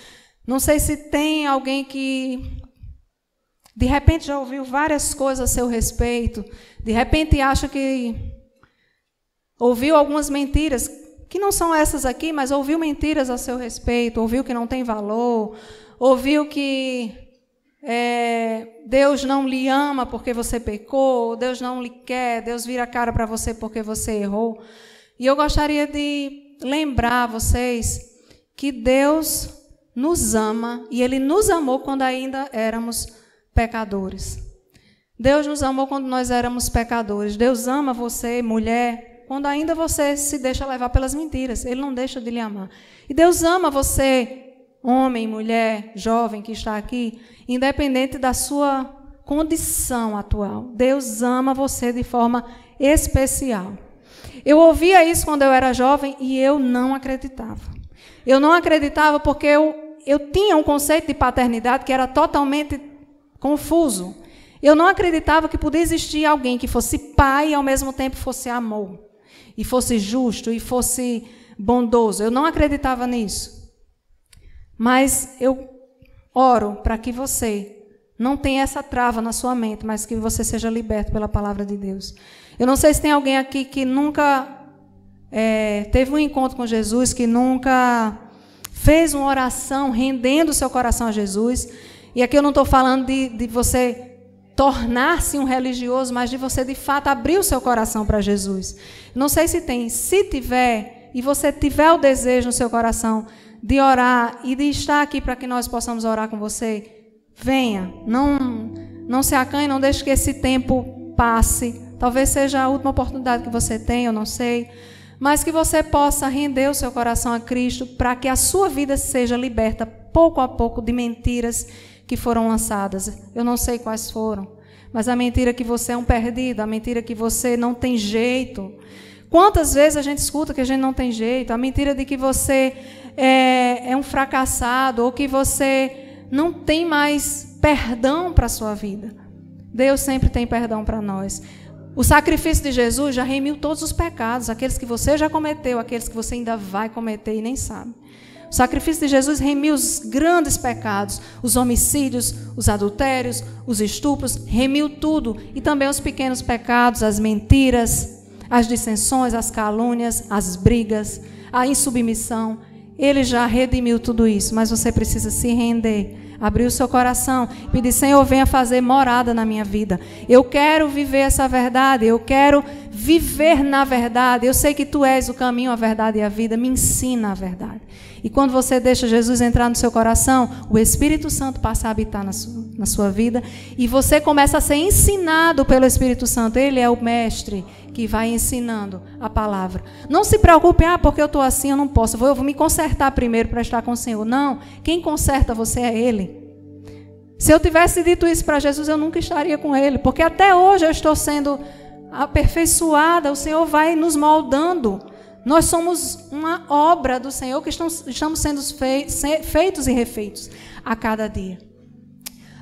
Speaker 1: Não sei se tem alguém que, de repente, já ouviu várias coisas a seu respeito. De repente, acha que ouviu algumas mentiras, que não são essas aqui, mas ouviu mentiras a seu respeito, ouviu que não tem valor, ouviu que Deus não lhe ama porque você pecou, Deus não lhe quer, Deus vira a cara para você porque você errou. E eu gostaria de lembrar vocês que Deus nos ama e Ele nos amou quando ainda éramos pecadores. Deus nos amou quando nós éramos pecadores. Deus ama você, mulher, quando ainda você se deixa levar pelas mentiras. Ele não deixa de lhe amar. E Deus ama você, homem, mulher, jovem que está aqui, independente da sua condição atual. Deus ama você de forma especial. Eu ouvia isso quando eu era jovem e eu não acreditava. Eu não acreditava porque eu tinha um conceito de paternidade que era totalmente confuso. Eu não acreditava que podia existir alguém que fosse pai e ao mesmo tempo fosse amor, e fosse justo, e fosse bondoso. Eu não acreditava nisso. Mas eu oro para que você não tenha essa trava na sua mente, mas que você seja liberto pela palavra de Deus. Eu não sei se tem alguém aqui que nunca teve um encontro com Jesus, que nunca fez uma oração rendendo o seu coração a Jesus. E aqui eu não estou falando de você tornar-se um religioso, mas de você, de fato, abrir o seu coração para Jesus. Não sei se tem. Se tiver, e você tiver o desejo no seu coração de orar e de estar aqui para que nós possamos orar com você, venha. Não se acanhe, não deixe que esse tempo passe. Talvez seja a última oportunidade que você tem, eu não sei. Mas que você possa render o seu coração a Cristo para que a sua vida seja liberta pouco a pouco de mentiras que foram lançadas. Eu não sei quais foram, mas a mentira que você é um perdido, a mentira que você não tem jeito. Quantas vezes a gente escuta que a gente não tem jeito, a mentira de que você é um fracassado ou que você não tem mais perdão para a sua vida. Deus sempre tem perdão para nós. O sacrifício de Jesus já remiu todos os pecados, aqueles que você já cometeu, aqueles que você ainda vai cometer e nem sabe. O sacrifício de Jesus remiu os grandes pecados, os homicídios, os adultérios, os estupros, remiu tudo. E também os pequenos pecados, as mentiras, as dissensões, as calúnias, as brigas, a insubmissão. Ele já redimiu tudo isso, mas você precisa se render, abrir o seu coração, pedir: Senhor, venha fazer morada na minha vida. Eu quero viver essa verdade, eu quero viver na verdade. Eu sei que Tu és o caminho, a verdade e a vida, me ensina a verdade. E quando você deixa Jesus entrar no seu coração, o Espírito Santo passa a habitar na sua vida e você começa a ser ensinado pelo Espírito Santo. Ele é o mestre que vai ensinando a palavra. Não se preocupe, porque eu estou assim, eu não posso. Eu vou me consertar primeiro para estar com o Senhor. Não, quem conserta você é Ele. Se eu tivesse dito isso para Jesus, eu nunca estaria com Ele, porque até hoje eu estou sendo aperfeiçoada, o Senhor vai nos moldando. Nós somos uma obra do Senhor que estamos sendo feitos e refeitos a cada dia.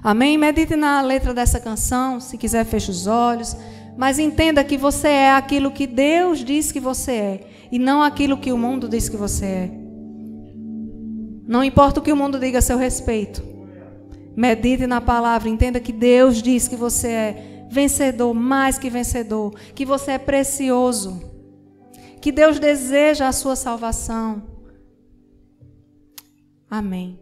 Speaker 1: Amém? Medite na letra dessa canção, se quiser feche os olhos, mas entenda que você é aquilo que Deus diz que você é e não aquilo que o mundo diz que você é. Não importa o que o mundo diga a seu respeito. Medite na palavra, entenda que Deus diz que você é vencedor, mais que vencedor, que você é precioso, que Deus deseja a sua salvação. Amém.